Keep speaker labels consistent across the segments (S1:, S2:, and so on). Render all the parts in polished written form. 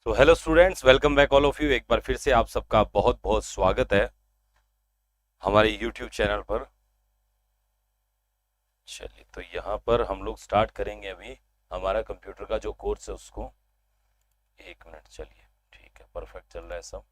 S1: तो hello students, welcome back all of you. एक बार फिर से आप सबका बहुत बहुत स्वागत है हमारे यूट्यूब चैनल पर। चलिए, तो यहाँ पर हम लोग स्टार्ट करेंगे अभी हमारा कंप्यूटर का जो कोर्स है उसको। एक मिनट, चलिए ठीक है, परफेक्ट चल रहा है सब।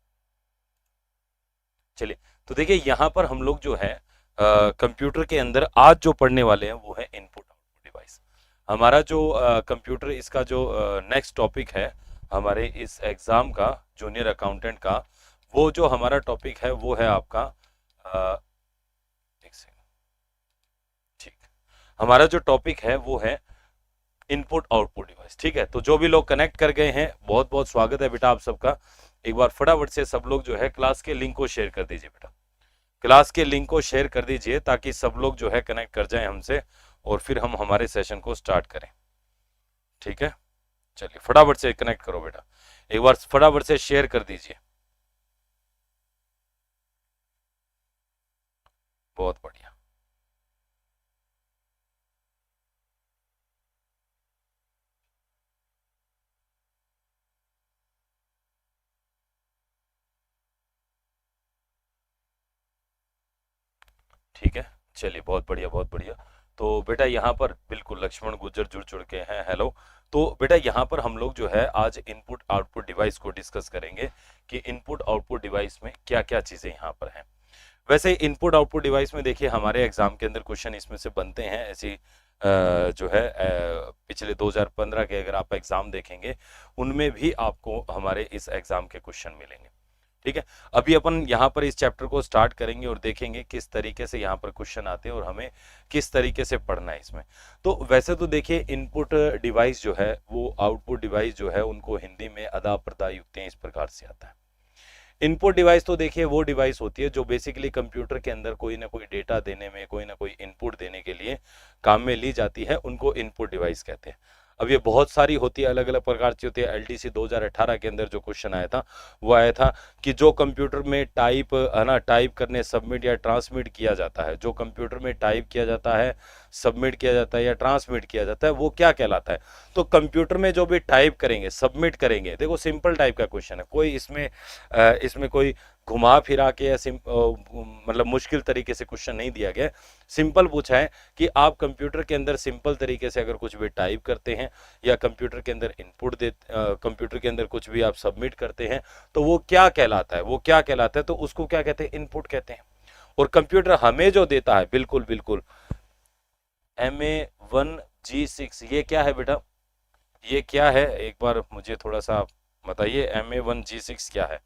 S1: चलिए, तो देखिए यहाँ पर हम लोग जो है कंप्यूटर के अंदर आज जो पढ़ने वाले हैं वो है इनपुट आउटपुट डिवाइस। हमारा जो कंप्यूटर इसका जो नेक्स्ट टॉपिक है हमारे इस एग्जाम का, जूनियर अकाउंटेंट का, वो जो हमारा टॉपिक है वो है आपका अ, एक सेकंड, ठीक। हमारा जो टॉपिक है वो है इनपुट आउटपुट डिवाइस। ठीक है, तो जो भी लोग कनेक्ट कर गए हैं बहुत बहुत स्वागत है बेटा आप सबका। एक बार फटाफट से सब लोग जो है क्लास के लिंक को शेयर कर दीजिए बेटा। क्लास के लिंक को शेयर कर दीजिए ताकि सब लोग जो है कनेक्ट कर जाएं हमसे और फिर हम हमारे सेशन को स्टार्ट करें। ठीक है, चलिए फटाफट से कनेक्ट करो बेटा, एक बार फटाफट से शेयर कर दीजिए। बहुत बढ़िया। ठीक है, चलिए बहुत बढ़िया बहुत बढ़िया। तो बेटा यहाँ पर बिल्कुल लक्ष्मण गुज्जर जुड़ जुड़ के हैं, हेलो। तो बेटा यहाँ पर हम लोग जो है आज इनपुट आउटपुट डिवाइस को डिस्कस करेंगे कि इनपुट आउटपुट डिवाइस में क्या क्या चीजें यहाँ पर हैं। वैसे इनपुट आउटपुट डिवाइस में देखिए हमारे एग्जाम के अंदर क्वेश्चन इसमें से बनते हैं ऐसी जो है पिछले 2015 के अगर आप एग्जाम देखेंगे उनमें भी आपको हमारे इस एग्जाम के क्वेश्चन मिलेंगे। ठीक है, अभी अपन यहाँ पर इस चैप्टर को स्टार्ट करेंगे और देखेंगे किस तरीके से यहाँ पर क्वेश्चन आते हैं और हमें किस तरीके से पढ़ना है इसमें। तो वैसे तो देखिए इनपुट डिवाइस जो है वो आउटपुट डिवाइस जो है उनको हिंदी में अदा प्रदा युक्तियां इस प्रकार से आता है। इनपुट डिवाइस तो देखिए वो डिवाइस होती है जो बेसिकली कंप्यूटर के अंदर कोई ना कोई डेटा देने में, कोई ना कोई इनपुट देने के लिए काम में ली जाती है, उनको इनपुट डिवाइस कहते हैं। अब ये बहुत सारी होती है, अलग अलग प्रकार की होती है। एलडीसी 2018 के अंदर जो क्वेश्चन आया था वो आया था कि जो कंप्यूटर में टाइप है ना, टाइप करने, सबमिट या ट्रांसमिट किया जाता है, जो कंप्यूटर में टाइप किया जाता है, सबमिट किया जाता है या ट्रांसमिट किया जाता है, वो क्या कहलाता है। तो कंप्यूटर में जो भी टाइप करेंगे, सबमिट करेंगे, देखो सिंपल टाइप का क्वेश्चन है, कोई इसमें कोई घुमा फिरा के या मतलब मुश्किल तरीके से क्वेश्चन नहीं दिया गया। सिंपल पूछा है कि आप कंप्यूटर के अंदर सिंपल तरीके से अगर कुछ भी टाइप करते हैं या कंप्यूटर के अंदर इनपुट दे, कंप्यूटर के अंदर कुछ भी आप सबमिट करते हैं तो वो क्या कहलाता है, वो क्या कहलाता है, तो उसको क्या कहते हैं, इनपुट कहते हैं। और कंप्यूटर हमें जो देता है, बिल्कुल बिल्कुल, MA1G6, ये क्या है बेटा, ये क्या है, एक बार मुझे थोड़ा सा बताइए, MA1G6 क्या है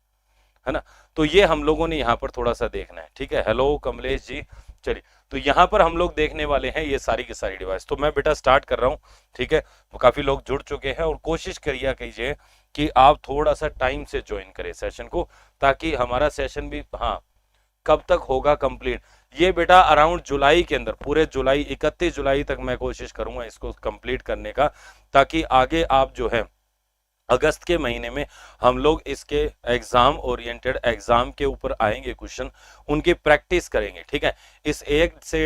S1: ना। तो ये हम लोगों ने यहाँ पर थोड़ा सा देखना है। ठीक है, हेलो कमलेश जी। चलिए, तो यहाँ पर हम लोग देखने वाले हैं ये सारी की सारी डिवाइस। तो मैं बेटा स्टार्ट कर रहा हूँ। ठीक है, तो काफी लोग जुड़ चुके हैं और कोशिश करिए कीजिए कि आप थोड़ा सा टाइम से ज्वाइन करें सेशन को, ताकि हमारा सेशन भी, हाँ, कब तक होगा कंप्लीट, ये बेटा अराउंड जुलाई के अंदर, पूरे जुलाई 31 जुलाई तक मैं कोशिश करूंगा इसको कंप्लीट करने का, ताकि आगे आप जो है अगस्त के महीने में हम लोग इसके एग्जाम ओरिएंटेड, एग्जाम के ऊपर आएंगे क्वेश्चन, उनकी प्रैक्टिस करेंगे। ठीक है, इस 1 से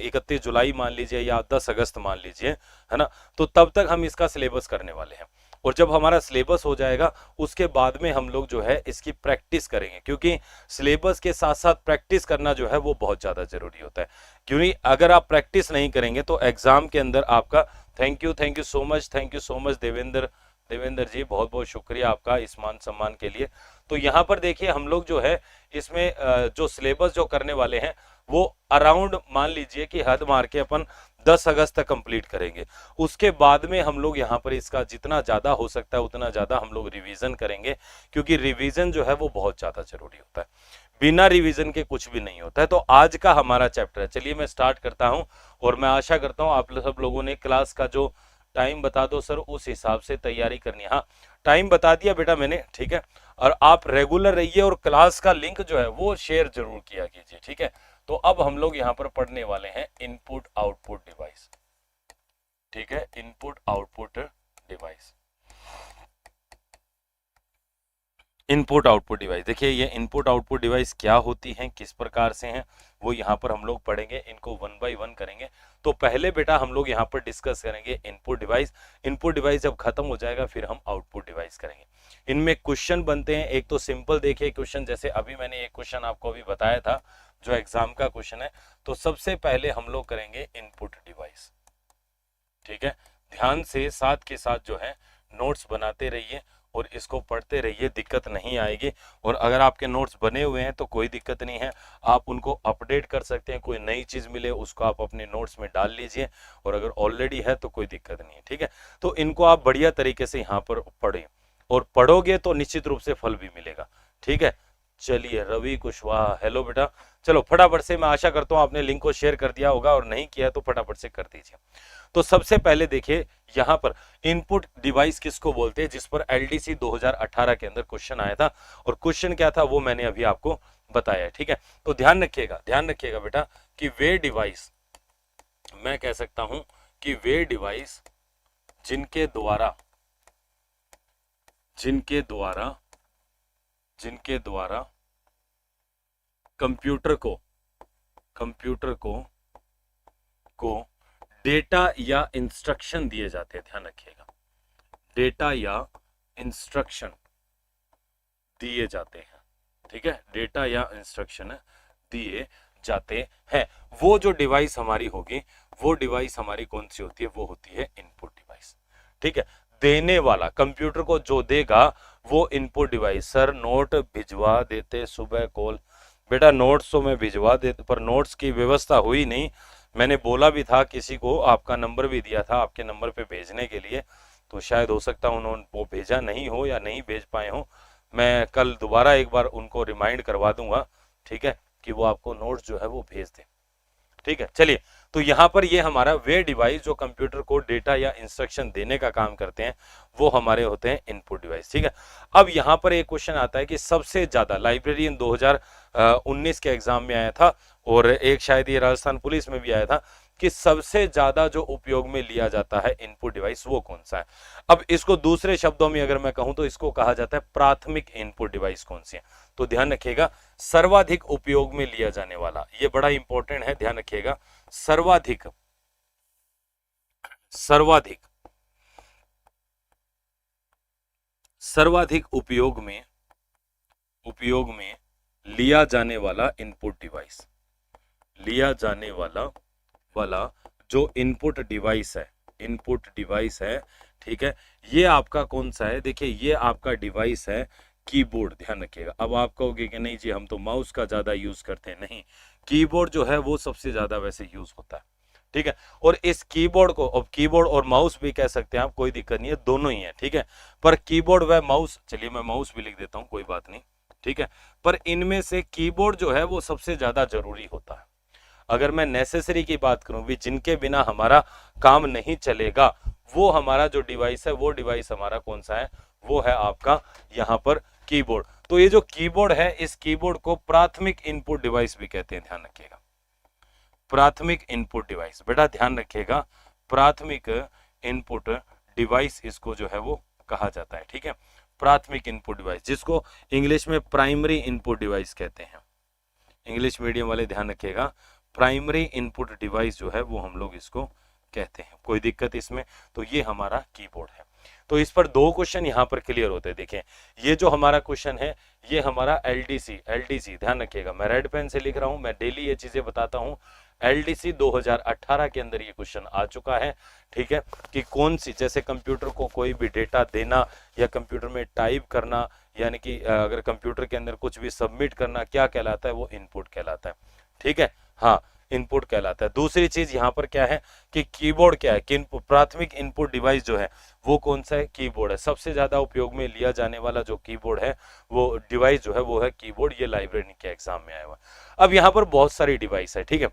S1: 31 जुलाई मान लीजिए या 10 अगस्त मान लीजिए, है ना। तो तब तक हम इसका सिलेबस करने वाले हैं और जब हमारा सिलेबस हो जाएगा उसके बाद में हम लोग जो है इसकी प्रैक्टिस करेंगे, क्योंकि सिलेबस के साथ साथ प्रैक्टिस करना जो है वो बहुत ज्यादा जरूरी होता है। क्योंकि अगर आप प्रैक्टिस नहीं करेंगे तो एग्जाम के अंदर आपका, thank you so much, thank you so much Devendra, Devendra ji बहुत बहुत शुक्रिया आपका इस मान सम्मान के लिए। तो यहाँ पर देखिए हम लोग जो है इसमें जो सिलेबस जो करने वाले हैं वो अराउंड मान लीजिए कि हद मार के अपन 10 अगस्त तक कंप्लीट करेंगे। उसके बाद में हम लोग यहाँ पर इसका जितना ज्यादा हो सकता है उतना ज्यादा हम लोग रिवीजन करेंगे, क्योंकि रिवीजन जो है वो बहुत ज्यादा जरूरी होता है, बिना रिवीजन के कुछ भी नहीं होता है। तो आज का हमारा चैप्टर है, चलिए मैं स्टार्ट करता हूं और मैं आशा करता हूं आप सब लोगों ने क्लास का जो टाइम बता दो सर, उस हिसाब से तैयारी करनी है। हाँ, टाइम बता दिया बेटा मैंने, ठीक है। और आप रेगुलर रहिए और क्लास का लिंक जो है वो शेयर जरूर किया कीजिए। ठीक है, तो अब हम लोग यहाँ पर पढ़ने वाले हैं इनपुट आउटपुट डिवाइस। ठीक है, input output device. Input output device. देखिए ये इनपुट आउटपुट डिवाइस क्या होती हैं, किस प्रकार से हैं, वो यहाँ पर हम लोग पढ़ेंगे, इनको वन बाय वन करेंगे। तो पहले बेटा हम लोग यहाँ पर डिस्कस करेंगे इनपुट डिवाइस। इनपुट डिवाइस जब खत्म हो जाएगा फिर हम आउटपुट डिवाइस करेंगे। इनमें क्वेश्चन बनते हैं, एक तो सिंपल देखिए क्वेश्चन, जैसे अभी मैंने एक क्वेश्चन आपको अभी बताया था जो एग्जाम का क्वेश्चन है। तो सबसे पहले हम लोग करेंगे इनपुट डिवाइस, ठीक है। ध्यान से साथ के साथ जो है नोट्स बनाते रहिए और इसको पढ़ते रहिए, दिक्कत नहीं आएगी। और अगर आपके नोट्स बने हुए हैं तो कोई दिक्कत नहीं है, आप उनको अपडेट कर सकते हैं, कोई नई चीज मिले उसको आप अपने नोट्स में डाल लीजिए, और अगर ऑलरेडी है तो कोई दिक्कत नहीं है, ठीक है। तो इनको आप बढ़िया तरीके से यहाँ पर पढ़ें, और पढ़ोगे तो निश्चित रूप से फल भी मिलेगा, ठीक है। चलिए रवि कुशवाहा, हेलो बेटा। चलो फटाफट से, मैं आशा करता हूं आपने लिंक को शेयर कर दिया होगा, और नहीं किया तो फटाफट से कर दीजिए। तो सबसे पहले देखिए यहां पर इनपुट डिवाइस किसको बोलते हैं, जिस पर एलडीसी 2018 के अंदर क्वेश्चन आया था, और क्वेश्चन क्या था वो मैंने अभी आपको बताया, ठीक है। तो ध्यान रखिएगा बेटा कि वे डिवाइस, मैं कह सकता हूं कि वे डिवाइस जिनके द्वारा कंप्यूटर को डेटा या इंस्ट्रक्शन दिए जाते हैं, ध्यान रखिएगा, डेटा या इंस्ट्रक्शन दिए जाते हैं, ठीक है, डेटा या इंस्ट्रक्शन दिए जाते हैं। वो जो डिवाइस हमारी होगी, वो डिवाइस हमारी कौन सी होती है, वो होती है इनपुट डिवाइस, ठीक है। देने वाला कंप्यूटर को जो देगा वो इनपुट डिवाइस। सर नोट भिजवा देते सुबह कॉल, बेटा नोट्स तो मैं भिजवा देते, पर नोट्स की व्यवस्था हुई नहीं। मैंने बोला भी था किसी को, आपका नंबर भी दिया था आपके नंबर पे भेजने के लिए, तो शायद हो सकता है उन्होंने वो भेजा नहीं हो या नहीं भेज पाए हो। मैं कल दोबारा एक बार उनको रिमाइंड करवा दूंगा, ठीक है, कि वो आपको नोट्स जो है वो भेज दें, ठीक है। चलिए, तो यहां पर ये हमारा वे डिवाइस जो कंप्यूटर को डेटा या इंस्ट्रक्शन देने का काम करते हैं, वो हमारे होते हैं इनपुट डिवाइस, ठीक है। अब यहां पर एक क्वेश्चन आता है कि सबसे ज्यादा, लाइब्रेरियन 2019 के एग्जाम में आया था, और एक शायद ये राजस्थान पुलिस में भी आया था, कि सबसे ज्यादा जो उपयोग में लिया जाता है इनपुट डिवाइस वो कौन सा है। अब इसको दूसरे शब्दों में अगर मैं कहूं तो इसको कहा जाता है प्राथमिक इनपुट डिवाइस कौन सी है। तो ध्यान रखिएगा, सर्वाधिक उपयोग में लिया जाने वाला, ये बड़ा इंपॉर्टेंट है, ध्यान रखिएगा, सर्वाधिक उपयोग में लिया जाने वाला इनपुट डिवाइस, जो इनपुट डिवाइस है, ठीक है, ये आपका कौन सा है। देखिए ये आपका डिवाइस है कीबोर्ड, ध्यान रखिएगा। अब आप कहोगे कि नहीं जी हम तो माउस का ज्यादा यूज करते हैं, नहीं, कीबोर्ड जो है वो सबसे ज्यादा वैसे यूज होता है, ठीक है। और इस कीबोर्ड को, अब कीबोर्ड और माउस भी कह सकते हैं आप, कोई दिक्कत नहीं है, दोनों ही है, ठीक है। पर कीबोर्ड व माउस, चलिए मैं माउस भी लिख देता हूं, कोई बात नहीं, ठीक है, पर इनमें से कीबोर्ड जो है वो सबसे ज्यादा जरूरी होता है। अगर मैं नेसेसरी की बात करूं भी, जिनके बिना हमारा काम नहीं चलेगा, वो हमारा जो डिवाइस है, वो डिवाइस हमारा कौन सा है, वो है आपका यहां पर कीबोर्ड। तो ये जो कीबोर्ड है, इस कीबोर्ड को प्राथमिक इनपुट डिवाइस भी कहते हैं, ध्यान रखिएगा, प्राथमिक इनपुट डिवाइस, बेटा ध्यान रखिएगा, प्राथमिक इनपुट डिवाइस इसको जो है वो कहा जाता है, ठीक है, प्राथमिक इनपुट डिवाइस, जिसको इंग्लिश में प्राइमरी इनपुट डिवाइस कहते हैं। इंग्लिश मीडियम वाले ध्यान रखिएगा, प्राइमरी इनपुट डिवाइस जो है वो हम लोग इसको कहते हैं, कोई दिक्कत इसमें। तो ये हमारा कीबोर्ड है। तो इस पर दो क्वेश्चन यहाँ पर क्लियर होते हैं। देखें ये जो हमारा क्वेश्चन है, ये हमारा एलडीसी ध्यान रखिएगा, मैं रेड पेन से लिख रहा हूं, मैं डेली ये चीजें बताता हूं। एलडीसी 2018 के अंदर ये क्वेश्चन आ चुका है, ठीक है, कि कौन सी, जैसे कंप्यूटर को कोई भी डेटा देना या कंप्यूटर में टाइप करना, यानी कि अगर कंप्यूटर के अंदर कुछ भी सबमिट करना, क्या कहलाता है, वो इनपुट कहलाता है, ठीक है, हाँ इनपुट कहलाता है। दूसरी चीज यहाँ पर क्या है कि कीबोर्ड क्या है, कि प्राथमिक इनपुट डिवाइस जो है वो कौन सा है, कीबोर्ड है। सबसे ज्यादा उपयोग में लिया जाने वाला जो कीबोर्ड है, वो डिवाइस जो है वो है कीबोर्ड। ये लाइब्रेरी के एग्जाम में आया हुआ। अब यहाँ पर बहुत सारी डिवाइस है, ठीक है।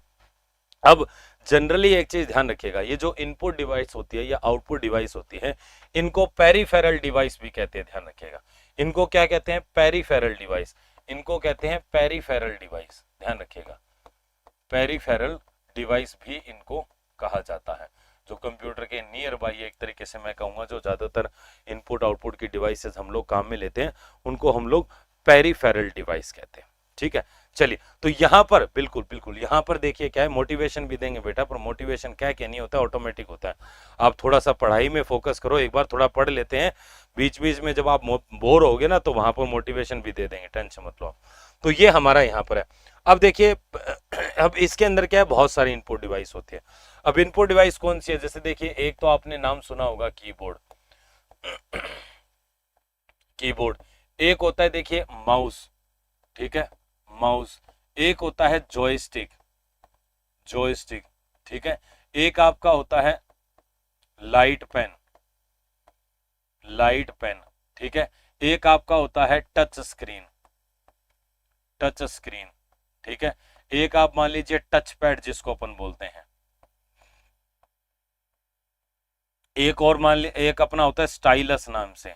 S1: अब जनरली एक चीज ध्यान रखिएगा, ये जो इनपुट डिवाइस होती है या आउटपुट डिवाइस होती है, इनको पेरिफेरल डिवाइस भी कहते हैं, ध्यान रखिएगा। इनको क्या कहते हैं, पेरिफेरल डिवाइस, इनको कहते हैं पेरिफेरल डिवाइस, ध्यान रखिएगा, पेरिफेरल डिवाइस भी इनको कहा जाता है। जो कंप्यूटर के नियर बाई, एक तरीके से मैं कहूँगा जो ज़्यादातर इनपुट आउटपुट की डिवाइसेस हम लोग काम में लेते हैं, उनको हम लोग पेरिफेरल डिवाइस कहते हैं। ठीक है, चलिए, तो यहाँ पर बिल्कुल बिल्कुल यहाँ पर देखिए क्या है, मोटिवेशन भी देंगे बेटा, पर मोटिवेशन क्या क्या नहीं होता है, ऑटोमेटिक होता है। आप थोड़ा सा पढ़ाई में फोकस करो, एक बार थोड़ा पढ़ लेते हैं, बीच बीच में जब आप बोर होगे ना तो वहां पर मोटिवेशन भी दे देंगे, टेंशन मत लो। तो ये हमारा यहाँ पर है। अब देखिए, अब इसके अंदर क्या है, बहुत सारी इनपुट डिवाइस होती है। अब इनपुट डिवाइस कौन सी है, जैसे देखिए, एक तो आपने नाम सुना होगा कीबोर्ड, कीबोर्ड। एक होता है देखिए माउस, ठीक है, माउस। एक होता है जॉयस्टिक, जॉयस्टिक, ठीक है। एक आपका होता है लाइट पेन, लाइट पेन, ठीक है। एक आपका होता है टच स्क्रीन, टच स्क्रीन, ठीक है। एक आप मान लीजिए टच पैड जिसको अपन बोलते हैं। एक और मान लीजिए, एक अपना होता है स्टाइलस नाम से,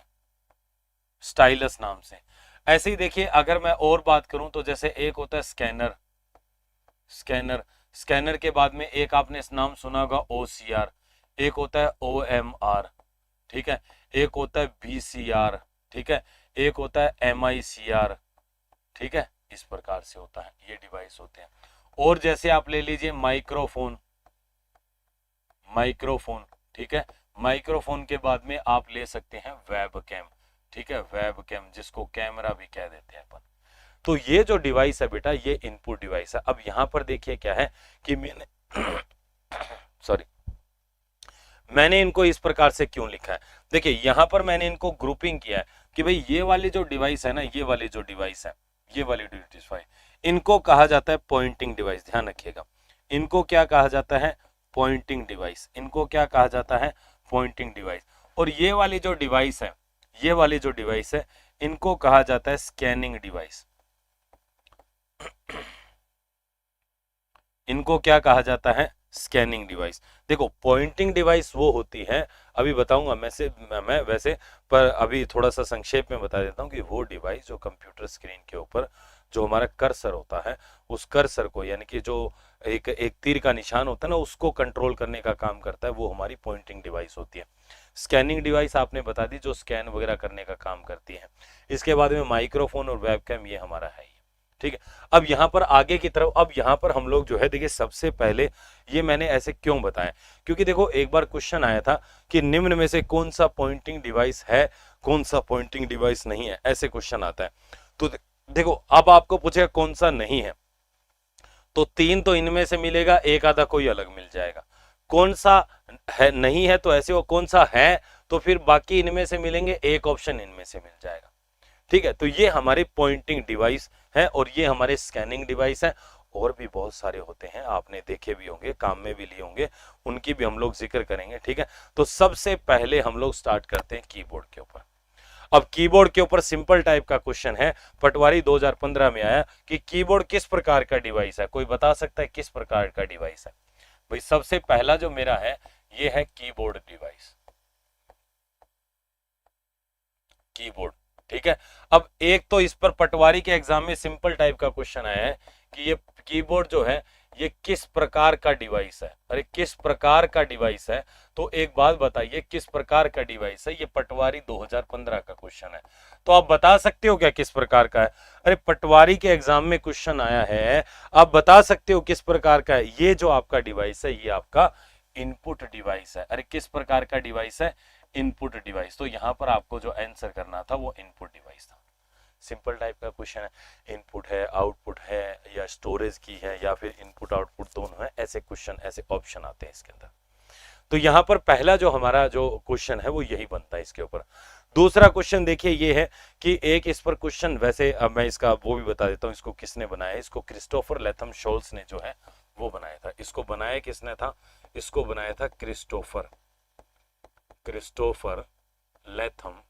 S1: स्टाइलस नाम से। ऐसे ही देखिए, अगर मैं और बात करूं तो जैसे एक होता है स्कैनर, स्कैनर। स्कैनर के बाद में एक आपने नाम सुना होगा ओसीआर, एक होता है ओएमआर, ठीक है। एक होता है वीसीआर, ठीक है। एक होता है एमआईसीआर, ठीक है। इस प्रकार से होता है, ये डिवाइस होते हैं। और जैसे आप ले लीजिए माइक्रोफोन, माइक्रोफोन, ठीक है। माइक्रोफोन के बाद में आप ले सकते हैं वेबकैम, ठीक है, वेबकैम जिसको कैमरा भी कह देते हैं अपन। तो ये जो डिवाइस है बेटा, ये इनपुट डिवाइस है। अब यहां पर देखिए क्या है कि मैंने सॉरी, मैंने इनको इस प्रकार से क्यों लिखा है। देखिए, यहां पर मैंने इनको ग्रुपिंग किया है कि भाई ये वाली जो डिवाइस है ना, ये वाली जो डिवाइस है, ये वाली डिवाइस, इनको कहा जाता है पॉइंटिंग डिवाइस। ध्यान रखिएगा, इनको क्या कहा जाता है, पॉइंटिंग डिवाइस। इनको क्या कहा जाता है, पॉइंटिंग डिवाइस। और ये वाली जो डिवाइस है, ये वाली जो डिवाइस है, इनको कहा जाता है स्कैनिंग डिवाइस। इनको क्या कहा जाता है, स्कैनिंग डिवाइस। देखो, पॉइंटिंग डिवाइस वो होती है, अभी बताऊंगा मैं वैसे, पर अभी थोड़ा सा संक्षेप में बता देता हूं कि वो डिवाइस जो कंप्यूटर स्क्रीन के ऊपर जो हमारा कर्सर होता है, उस कर्सर को, यानी कि जो एक तीर का निशान होता है ना, उसको कंट्रोल करने का काम करता है, वो हमारी पॉइंटिंग डिवाइस होती है। स्कैनिंग डिवाइस आपने बता दी, जो स्कैन वगैरह करने का काम करती है। इसके बाद में माइक्रोफोन और वेबकैम, ये हमारा है, ठीक है। अब यहाँ पर आगे की तरफ, अब यहाँ पर हम लोग जो है, देखिए सबसे पहले ये मैंने ऐसे क्यों बताया, क्योंकि देखो एक बार क्वेश्चन आया था कि निम्न में से कौन सा पॉइंटिंग डिवाइस है, कौन सा पॉइंटिंग डिवाइस नहीं है, ऐसे क्वेश्चन आता है। तो देखो, अब आपको पूछेगा कौन सा नहीं है, तो तीन तो इनमें से मिलेगा, एक आधा कोई अलग मिल जाएगा। कौन सा है, नहीं है, तो ऐसे वो कौन सा है, तो फिर बाकी इनमें से मिलेंगे, एक ऑप्शन इनमें से मिल जाएगा, ठीक है। तो ये हमारे पॉइंटिंग डिवाइस है और ये हमारे स्कैनिंग डिवाइस है। और भी बहुत सारे होते हैं, आपने देखे भी होंगे, काम में भी लिए होंगे, उनकी भी हम लोग जिक्र करेंगे, ठीक है। तो सबसे पहले हम लोग स्टार्ट करते हैं कीबोर्ड के ऊपर। अब कीबोर्ड के ऊपर सिंपल टाइप का क्वेश्चन है, पटवारी 2015 में आया कि कीबोर्ड किस प्रकार का डिवाइस है, कोई बता सकता है किस प्रकार का डिवाइस है। भाई सबसे पहला जो मेरा है, ये है कीबोर्ड डिवाइस, कीबोर्ड, ठीक है। अब एक तो इस पर पटवारी के एग्जाम में सिंपल टाइप का क्वेश्चन आया है कि ये कीबोर्ड जो है, ये किस प्रकार का डिवाइस है। अरे किस प्रकार का डिवाइस है, तो एक बात बताइए, किस प्रकार का डिवाइस है, ये पटवारी 2015 का क्वेश्चन है। तो आप बता सकते हो क्या किस प्रकार का है। अरे पटवारी के एग्जाम में क्वेश्चन आया है, आप बता सकते हो किस प्रकार का है। ये जो आपका डिवाइस है, ये आपका इनपुट डिवाइस है। अरे किस प्रकार का डिवाइस है, इनपुट डिवाइस। तो यहां पर आपको जो आंसर करना था वो इनपुट डिवाइस था। सिंपल टाइप का क्वेश्चन है, इनपुट है, आउटपुट है, या स्टोरेज की है, या फिर इनपुट आउटपुट दोनों है, ऐसे क्वेश्चन, ऐसे ऑप्शन आते हैं इसके अंदर। तो यहां पर पहला जो हमारा जो क्वेश्चन है वो यही बनता है इसके ऊपर। दूसरा क्वेश्चन देखिए ये है कि एक इस पर क्वेश्चन, वैसे अब मैं इसका वो भी बता देता हूं, इसको किसने बनाया है। इसको क्रिस्टोफर लैथम शोल्स ने जो है वो बनाया था। इसको बनाया किसने था, इसको बनाया था क्रिस्टोफर लैथम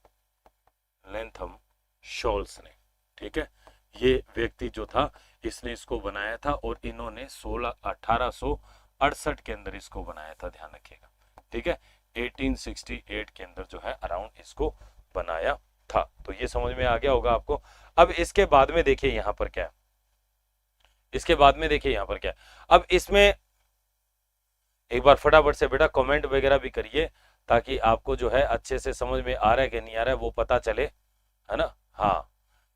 S1: शोल्स ने, ठीक है। ये व्यक्ति जो था, इसने इसको बनाया था और इन्होंने 1868 के अंदर इसको बनाया था, ध्यान रखिएगा, ठीक है। 1868 के अंदर जो है अराउंड इसको बनाया था। तो ये समझ में आ गया होगा आपको। अब इसके बाद में देखिए यहां पर क्या है, इसके बाद में देखिए यहां पर क्या है। अब इसमें एक बार फटाफट से बेटा कमेंट वगैरह भी करिए, ताकि आपको जो है अच्छे से समझ में आ रहा है कि नहीं आ रहा है वो पता चले, है ना। हाँ,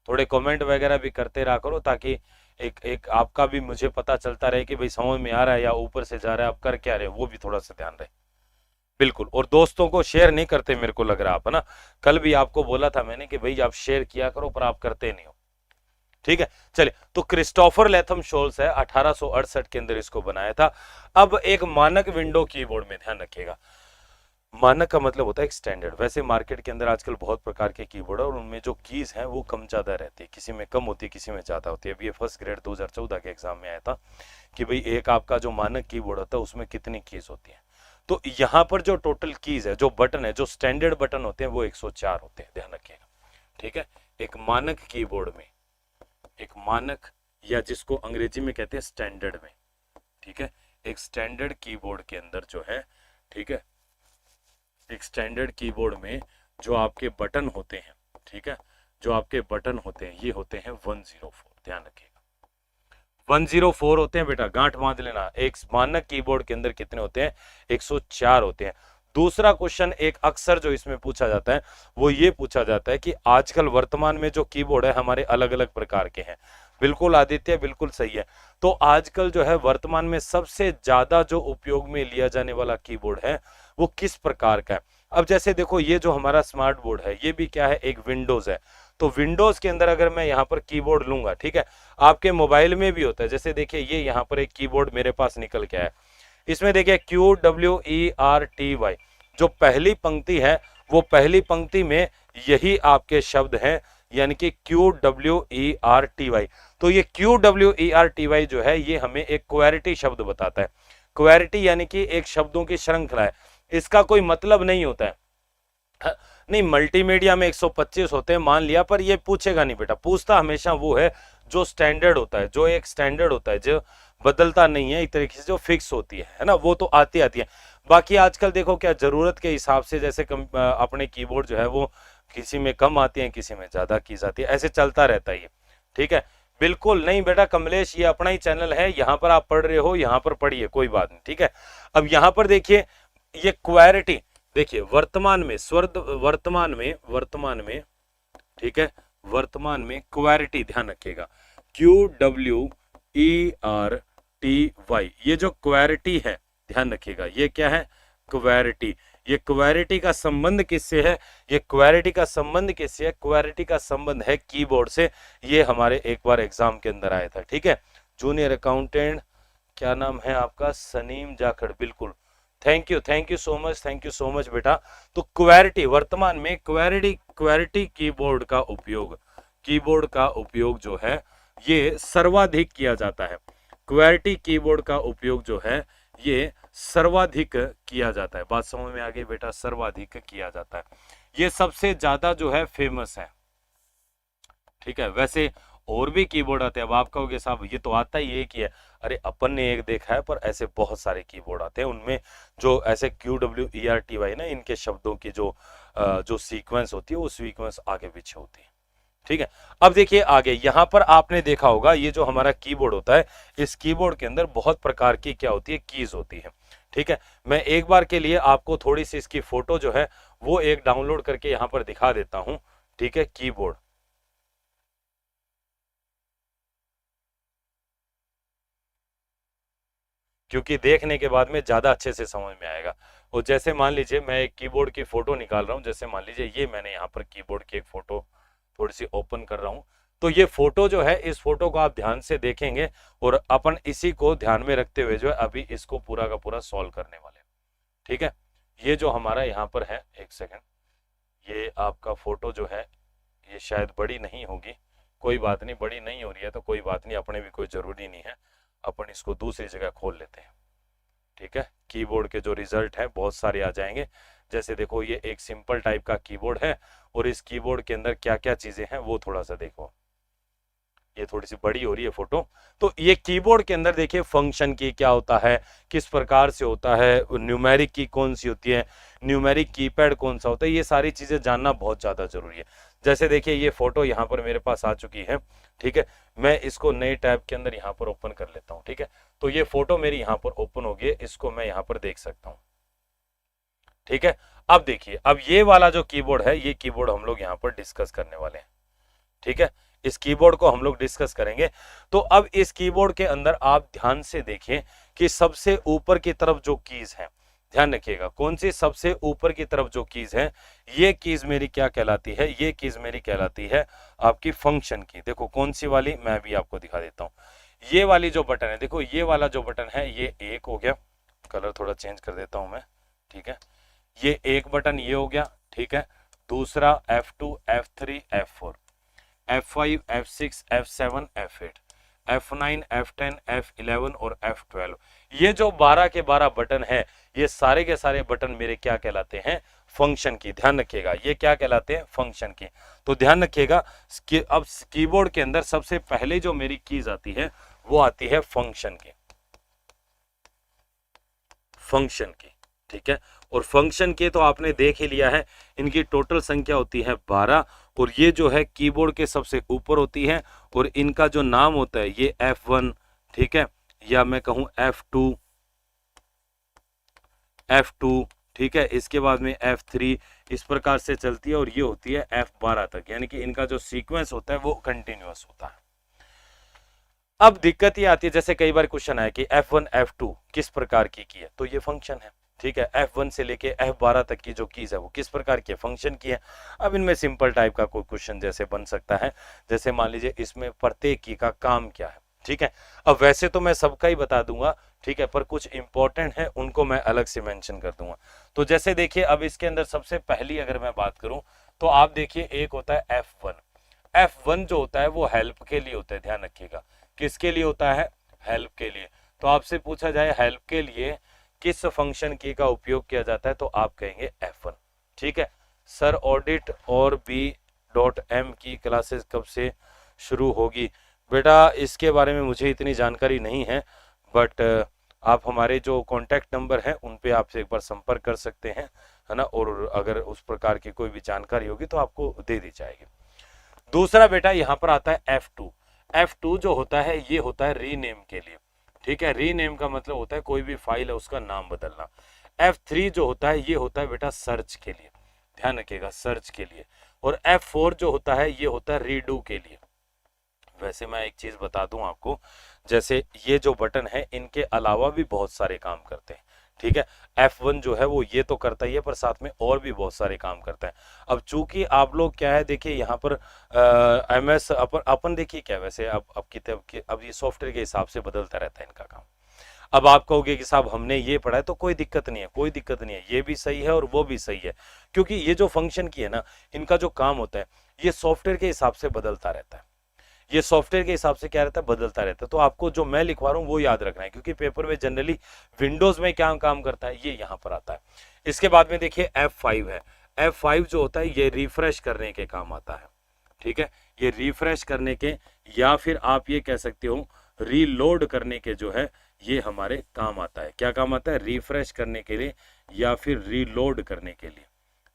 S1: थोड़े कमेंट वगैरह भी करते रहा करो, ताकि एक एक आपका भी मुझे पता चलता रहे कि भाई समझ में आ रहा है या ऊपर से जा रहा है, आप कर क्या रहे हो, वो भी थोड़ा सा ध्यान रहे। बिल्कुल, और दोस्तों को शेयर नहीं करते मेरे को लग रहा आप, है ना। कल भी आपको बोला था मैंने कि भाई आप शेयर किया करो, पर आप करते नहीं हो। ठीक है, चलिए, तो क्रिस्टोफर लेथम शोल्स है, 1868 के अंदर इसको बनाया था। अब एक मानक विंडो कीबोर्ड में ध्यान रखिएगा, मानक का मतलब होता है एक स्टैंडर्ड। वैसे मार्केट के अंदर आजकल बहुत प्रकार के कीबोर्ड है और उनमें जो कीज हैं वो कम ज्यादा रहती है, किसी में कम होती है, किसी में ज्यादा होती है। अभी ये फर्स्ट ग्रेड 2014 के एग्जाम में आया था कि भाई एक आपका जो मानक कीबोर्ड होता है उसमें कितनी कीज होती है। तो यहाँ पर जो टोटल कीज है, जो बटन है, जो स्टैंडर्ड बटन होते हैं वो 104 होते हैं, ध्यान रखिएगा। ठीक है, एक मानक कीबोर्ड में, एक मानक या जिसको अंग्रेजी में कहते हैं स्टैंडर्ड में, ठीक है, एक स्टैंडर्ड कीबोर्ड के अंदर जो है, ठीक है, एक स्टैंडर्ड कीबोर्ड में जो आपके बटन होते हैं, ठीक है, जो आपके बटन होते हैं ये होते हैं 104, ध्यान रखिएगा 104 होते हैं बेटा, गांठ बांध लेना। एक मानक कीबोर्ड के अंदर कितने होते हैं, 104 होते हैं। दूसरा क्वेश्चन एक अक्सर जो इसमें पूछा जाता है वो ये पूछा जाता है कि आजकल वर्तमान में जो कीबोर्ड है हमारे अलग अलग प्रकार के हैं। बिल्कुल आदित्य, बिल्कुल सही है। तो आजकल जो है वर्तमान में सबसे ज्यादा जो उपयोग में लिया जाने वाला कीबोर्ड है वो किस प्रकार का है। अब जैसे देखो ये जो हमारा स्मार्ट बोर्ड है ये भी क्या है, एक विंडोज है। तो विंडोज के अंदर अगर मैं यहाँ पर कीबोर्ड लूंगा, ठीक है, आपके मोबाइल में भी होता है। जैसे देखिए ये यहाँ पर एक कीबोर्ड मेरे पास निकल के आया, इसमें देखिए QWERTY, जो पहली पंक्ति है वो पहली पंक्ति में यही आपके शब्द हैं, यानी कि QWERTY। तो ये QWERTY जो है ये हमें एक क्वेरिटी शब्द बताता है। क्वेरिटी यानी कि एक शब्दों की श्रृंखला है, इसका कोई मतलब नहीं होता है। नहीं, मल्टीमीडिया में 125 होते हैं मान लिया, पर ये पूछेगा नहीं बेटा, पूछता हमेशा वो है जो स्टैंडर्ड होता है, जो एक स्टैंडर्ड होता है, जो बदलता नहीं है, एक तरीके से जो फिक्स होती है ना, वो तो आती है। बाकी आजकल देखो क्या जरूरत के हिसाब से जैसे अपने कीबोर्ड जो है वो किसी में कम आती है, किसी में ज्यादा की जाती है, ऐसे चलता रहता है। ठीक है, बिल्कुल नहीं बेटा कमलेश, ये अपना ही चैनल है, यहाँ पर आप पढ़ रहे हो, यहाँ पर पढ़िए, कोई बात नहीं। ठीक है, अब यहाँ पर देखिए ये क्वेरिटी, देखिए वर्तमान में ठीक है, वर्तमान में क्वेरिटी, ध्यान रखिएगा QWERTY, ये जो क्वेरिटी है ध्यान रखिएगा, ये क्या है, क्वेरिटी। ये क्वेरिटी का संबंध किससे है, ये क्वेरिटी का संबंध किससे है, क्वेरिटी का संबंध है कीबोर्ड से। ये हमारे एक बार एग्जाम के अंदर आया था। ठीक है, जूनियर अकाउंटेंट, क्या नाम है आपका, सनीम जाखड़, बिल्कुल, थैंक यू सो मच बेटा। तो क्वेरिटी, वर्तमान में क्वेरिटी कीबोर्ड का उपयोग जो है ये सर्वाधिक किया जाता है। क्वेरिटी कीबोर्ड का उपयोग जो है ये सर्वाधिक किया जाता है। बात समझ में आ गई बेटा, सर्वाधिक किया जाता है, ये सबसे ज्यादा जो है फेमस है। ठीक है, वैसे और भी कीबोर्ड आते हैं। अब आप कहोगे साहब ये तो आता ही एक ही है, अरे अपन ने एक देखा है, पर ऐसे बहुत सारे कीबोर्ड आते हैं, उनमें जो ऐसे QWERTY ना, इनके शब्दों की जो सीक्वेंस होती है वो सीक्वेंस आगे पीछे होती है। ठीक है, अब देखिए आगे, यहां पर आपने देखा होगा ये जो हमारा कीबोर्ड होता है, इस कीबोर्ड के अंदर बहुत प्रकार की क्या होती है, कीज होती है। ठीक है, मैं एक बार के लिए आपको थोड़ी सी इसकी फोटो जो है वो एक डाउनलोड करके यहां पर दिखा देता हूं। ठीक है, कीबोर्ड, क्योंकि देखने के बाद में ज्यादा अच्छे से समझ में आएगा। और जैसे मान लीजिए मैं एक कीबोर्ड की फोटो निकाल रहा हूं, जैसे मान लीजिए ये मैंने यहाँ पर कीबोर्ड की एक फोटो थोड़ी सी ओपन कर रहा हूं, तो ये फोटो जो है, इस फोटो को आप ध्यान से देखेंगे और अपन इसी को ध्यान में रखते हुए जो है अभी इसको पूरा का पूरा सॉल्व करने वाले। ठीक है, ये जो हमारा यहाँ पर है, एक सेकेंड, ये आपका फोटो जो है ये शायद बड़ी नहीं होगी, कोई बात नहीं, बड़ी नहीं हो रही है तो कोई बात नहीं, अपने भी कोई जरूरी नहीं है, अपन इसको दूसरी जगह खोल लेते हैं। ठीक है, कीबोर्ड के जो रिजल्ट है बहुत सारे आ जाएंगे। जैसे देखो ये एक सिंपल टाइप का कीबोर्ड है और इस कीबोर्ड के अंदर क्या क्या चीजें हैं वो थोड़ा सा देखो। ये थोड़ी सी बड़ी हो रही है फोटो। तो ये कीबोर्ड के अंदर देखिए फंक्शन की क्या होता है, किस प्रकार से होता है, न्यूमेरिक की कौन सी होती है, न्यूमेरिक कीपैड कौन सा होता है, ये सारी चीजें जानना बहुत ज्यादा जरूरी है। जैसे देखिए ये फोटो यहाँ पर मेरे पास आ चुकी है, ठीक है। मैं इसको नए टैब के अंदर यहाँ पर ओपन कर लेता हूँ, ठीक है। तो ये फोटो मेरी यहाँ पर ओपन हो गई है, इसको मैं यहाँ पर देख सकता हूँ, ठीक है। अब देखिए, अब ये वाला जो कीबोर्ड है, ये कीबोर्ड हम लोग यहाँ पर डिस्कस करने वाले हैं, ठीक है। इस कीबोर्ड को हम लोग डिस्कस करेंगे। तो अब इस कीबोर्ड के अंदर आप ध्यान से देखिए कि सबसे ऊपर की तरफ जो कीज है, ध्यान रखिएगा कौन सी सबसे ऊपर की तरफ जो कीज है, ये कीज मेरी क्या कहलाती है, ये कीज मेरी कहलाती है आपकी फंक्शन की। देखो कौन सी वाली, मैं भी आपको दिखा देता हूँ। ये वाली जो बटन है, देखो ये वाला जो बटन है, ये एक हो गया, कलर थोड़ा चेंज कर देता हूं मैं, ठीक है। ये एक बटन ये हो गया, ठीक है। दूसरा F2, F3, F4, F5, F6, F7, F8, F9, F10, F11 और F12, ये जो 12 के 12 बटन है, ये सारे के सारे बटन मेरे क्या कहलाते हैं, फंक्शन की। ध्यान रखिएगा ये क्या कहलाते हैं, फंक्शन की। तो ध्यान रखिएगा कि अब कीबोर्ड के अंदर सबसे पहले जो मेरी कीज आती है वो आती है फंक्शन की, फंक्शन की, ठीक है। और फंक्शन के तो आपने देख ही लिया है, इनकी टोटल संख्या होती है 12, और ये जो है कीबोर्ड के सबसे ऊपर होती है, और इनका जो नाम होता है ये F1, ठीक है, या मैं कहूं F2, F2, ठीक है। इसके बाद में F3, इस प्रकार से चलती है, और ये होती है F12 तक, यानी कि इनका जो सीक्वेंस होता है वो कंटिन्यूअस होता है। अब दिक्कत ये आती है, जैसे कई बार क्वेश्चन आया कि F1, F2 किस प्रकार की है, तो ये फंक्शन है, ठीक है। F1 से लेके F12 तक की जो कीज है वो किस प्रकार की है, फंक्शन की है। अब इनमें सिंपल टाइप का कोई क्वेश्चन जैसे बन सकता है, जैसे मान लीजिए इसमें प्रत्येक की का काम क्या है, ठीक है। अब वैसे तो मैं सबका ही बता दूंगा, ठीक है, पर कुछ इंपॉर्टेंट है उनको मैं अलग से मेंशन कर दूंगा। तो जैसे देखिए अब इसके अंदर सबसे पहली अगर मैं बात करूं, तो आप देखिए एक होता है F1। F1 जो होता है वो हेल्प के लिए होता है, ध्यान रखिएगा किसके लिए होता है, हेल्प के लिए। तो आपसे पूछा जाए हेल्प के लिए किस फंक्शन की का उपयोग किया जाता है, तो आप कहेंगे F1, ठीक है। सर ऑडिट और B.M की क्लासेस कब से शुरू होगी, बेटा इसके बारे में मुझे इतनी जानकारी नहीं है, बट आप हमारे जो कॉन्टैक्ट नंबर है उन पे आपसे एक बार संपर्क कर सकते हैं, है ना, और अगर उस प्रकार की कोई भी जानकारी होगी तो आपको दे दी जाएगी। दूसरा बेटा यहाँ पर आता है F2। F2 जो होता है ये होता है रीनेम के लिए, ठीक है। रीनेम का मतलब होता है कोई भी फाइल है उसका नाम बदलना। F3 जो होता है ये होता है बेटा सर्च के लिए, ध्यान रखिएगा सर्च के लिए। और F4 जो होता है ये होता है रीडू के लिए। वैसे मैं एक चीज बता दूं आपको, जैसे ये जो बटन है इनके अलावा भी बहुत सारे काम करते हैं, ठीक है। F1 जो है वो ये तो करता ही है, पर साथ में और भी बहुत सारे काम करता है। अब चूंकि आप लोग क्या है देखिए यहाँ पर MS अपन देखिए क्या वैसे अब ये सॉफ्टवेयर के हिसाब से बदलता रहता है इनका काम। अब आप कहोगे कि साहब हमने ये पढ़ा है, तो कोई दिक्कत नहीं है, कोई दिक्कत नहीं है, ये भी सही है और वो भी सही है, क्योंकि ये जो फंक्शन की है ना, इनका जो काम होता है ये सॉफ्टवेयर के हिसाब से बदलता रहता है। ये सॉफ्टवेयर के हिसाब से क्या रहता है, बदलता रहता है। तो आपको जो मैं लिखवा रहा हूँ वो याद रखना है, क्योंकि पेपर में जनरली विंडोज में क्या काम करता है ये यहाँ पर आता है। इसके बाद में देखिए F5 है। F5 जो होता है ये रिफ्रेश करने के काम आता है, ठीक है। ये रिफ्रेश करने के, या फिर आप ये कह सकते हो रीलोड करने के जो है ये हमारे काम आता है। क्या काम आता है, रिफ्रेश करने के लिए या फिर रीलोड करने के लिए,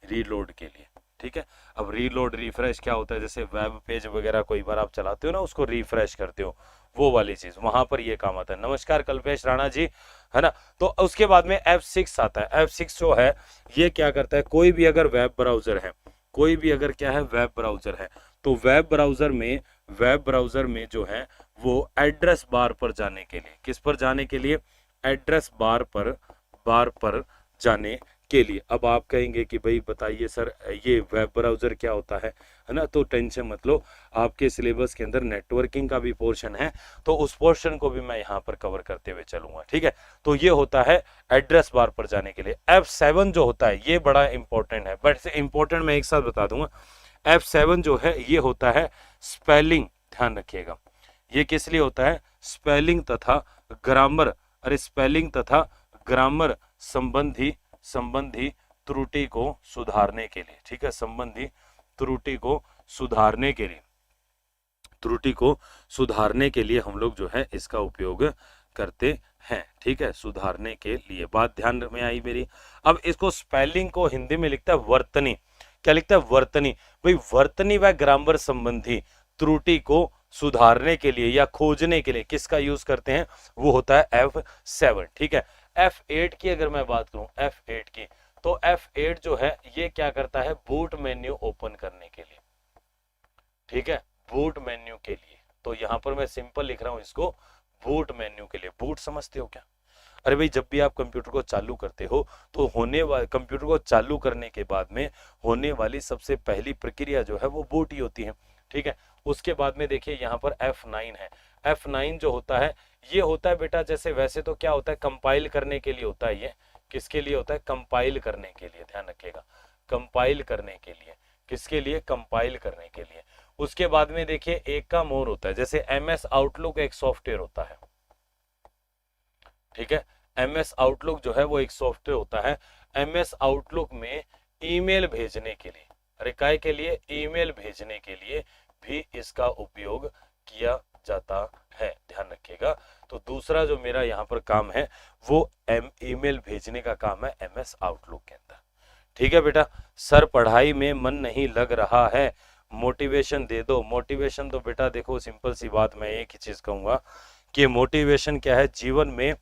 S1: रीलोड के लिए, ठीक है। अब रीलोड रिफ्रेश क्या होता है, जैसे वेब पेज वगैरह कोई बार आप चलाते हो ना, उसको रिफ्रेश करते हो, वो वाली चीज वहां पर ये काम आता है। नमस्कार कल्पेश राणा जी, है ना। तो उसके बाद में F6 आता है। F6 जो है ये क्या करता है, कोई भी अगर वेब ब्राउजर है, कोई भी अगर क्या है वेब ब्राउजर है, तो वेब ब्राउजर में जो है वो एड्रेस बार पर जाने के लिए, किस पर जाने के लिए, एड्रेस बार पर जाने के लिए। अब आप कहेंगे कि भाई बताइए सर ये वेब ब्राउजर क्या होता है ना। तो टेंशन मत लो, आपके सिलेबस के अंदर नेटवर्किंग का भी पोर्शन है, तो उस पोर्शन को भी मैं यहाँ पर कवर करते हुए चलूंगा, ठीक है। तो ये होता है एड्रेस बार पर जाने के लिए। F7 जो होता है ये बड़ा इंपॉर्टेंट है, बट इंपॉर्टेंट मैं एक साथ बता दूंगा। F7 जो है ये होता है स्पेलिंग, ध्यान रखिएगा ये किस लिए होता है, स्पेलिंग तथा ग्रामर, अरे स्पेलिंग तथा ग्रामर संबंधी त्रुटि को सुधारने के लिए, ठीक है, संबंधी त्रुटि को सुधारने के लिए, त्रुटि को सुधारने के लिए हम लोग जो है इसका उपयोग करते हैं। ठीक है, सुधारने के लिए, बात ध्यान में आई मेरी। अब इसको स्पेलिंग को हिंदी में लिखता है वर्तनी। क्या लिखता है? वर्तनी। भाई वर्तनी व ग्रामर संबंधी त्रुटि को सुधारने के लिए या खोजने के लिए किसका यूज करते हैं? वो होता है F7। ठीक है, F8 की अगर मैं बात करूं, F8 की, तो F8 जो है ये क्या करता है? बूट मेन्यू ओपन करने के लिए। ठीक है, बूट मेन्यू के लिए। तो यहां पर मैं सिंपल लिख रहा हूं इसको, बूट मेन्यू के लिए। बूट समझते हो क्या? अरे भाई जब भी आप कंप्यूटर को चालू करते हो तो कंप्यूटर को चालू करने के बाद में होने वाली सबसे पहली प्रक्रिया जो है वो बूट ही होती है। ठीक है, उसके बाद में देखिए यहाँ पर F9 है। F9 जो होता है ये होता है बेटा, जैसे वैसे तो क्या होता है? कंपाइल करने के लिए होता है। ये किसके लिए होता है? कंपाइल करने के लिए, ध्यान रखिएगा, कंपाइल करने के लिए। किसके लिए? कंपाइल करने के लिए। उसके बाद में देखिए एक का मोर होता है, जैसे MS आउटलुक एक सॉफ्टवेयर होता है। ठीक है, MS आउटलुक जो है वो एक सॉफ्टवेयर होता है। MS आउटलुक में ईमेल भेजने के लिए, अरे काय के लिए? ईमेल भेजने के लिए भी इसका उपयोग किया जाता है, ध्यान रखिएगा। तो दूसरा जो मेरा यहाँ पर काम है वो ईमेल भेजने का काम है MS आउटलुक के अंदर। ठीक है बेटा, सर पढ़ाई में मन नहीं लग रहा है, मोटिवेशन दे दो। मोटिवेशन तो बेटा देखो सिंपल सी बात, मैं एक ही चीज कहूंगा कि मोटिवेशन क्या है? जीवन में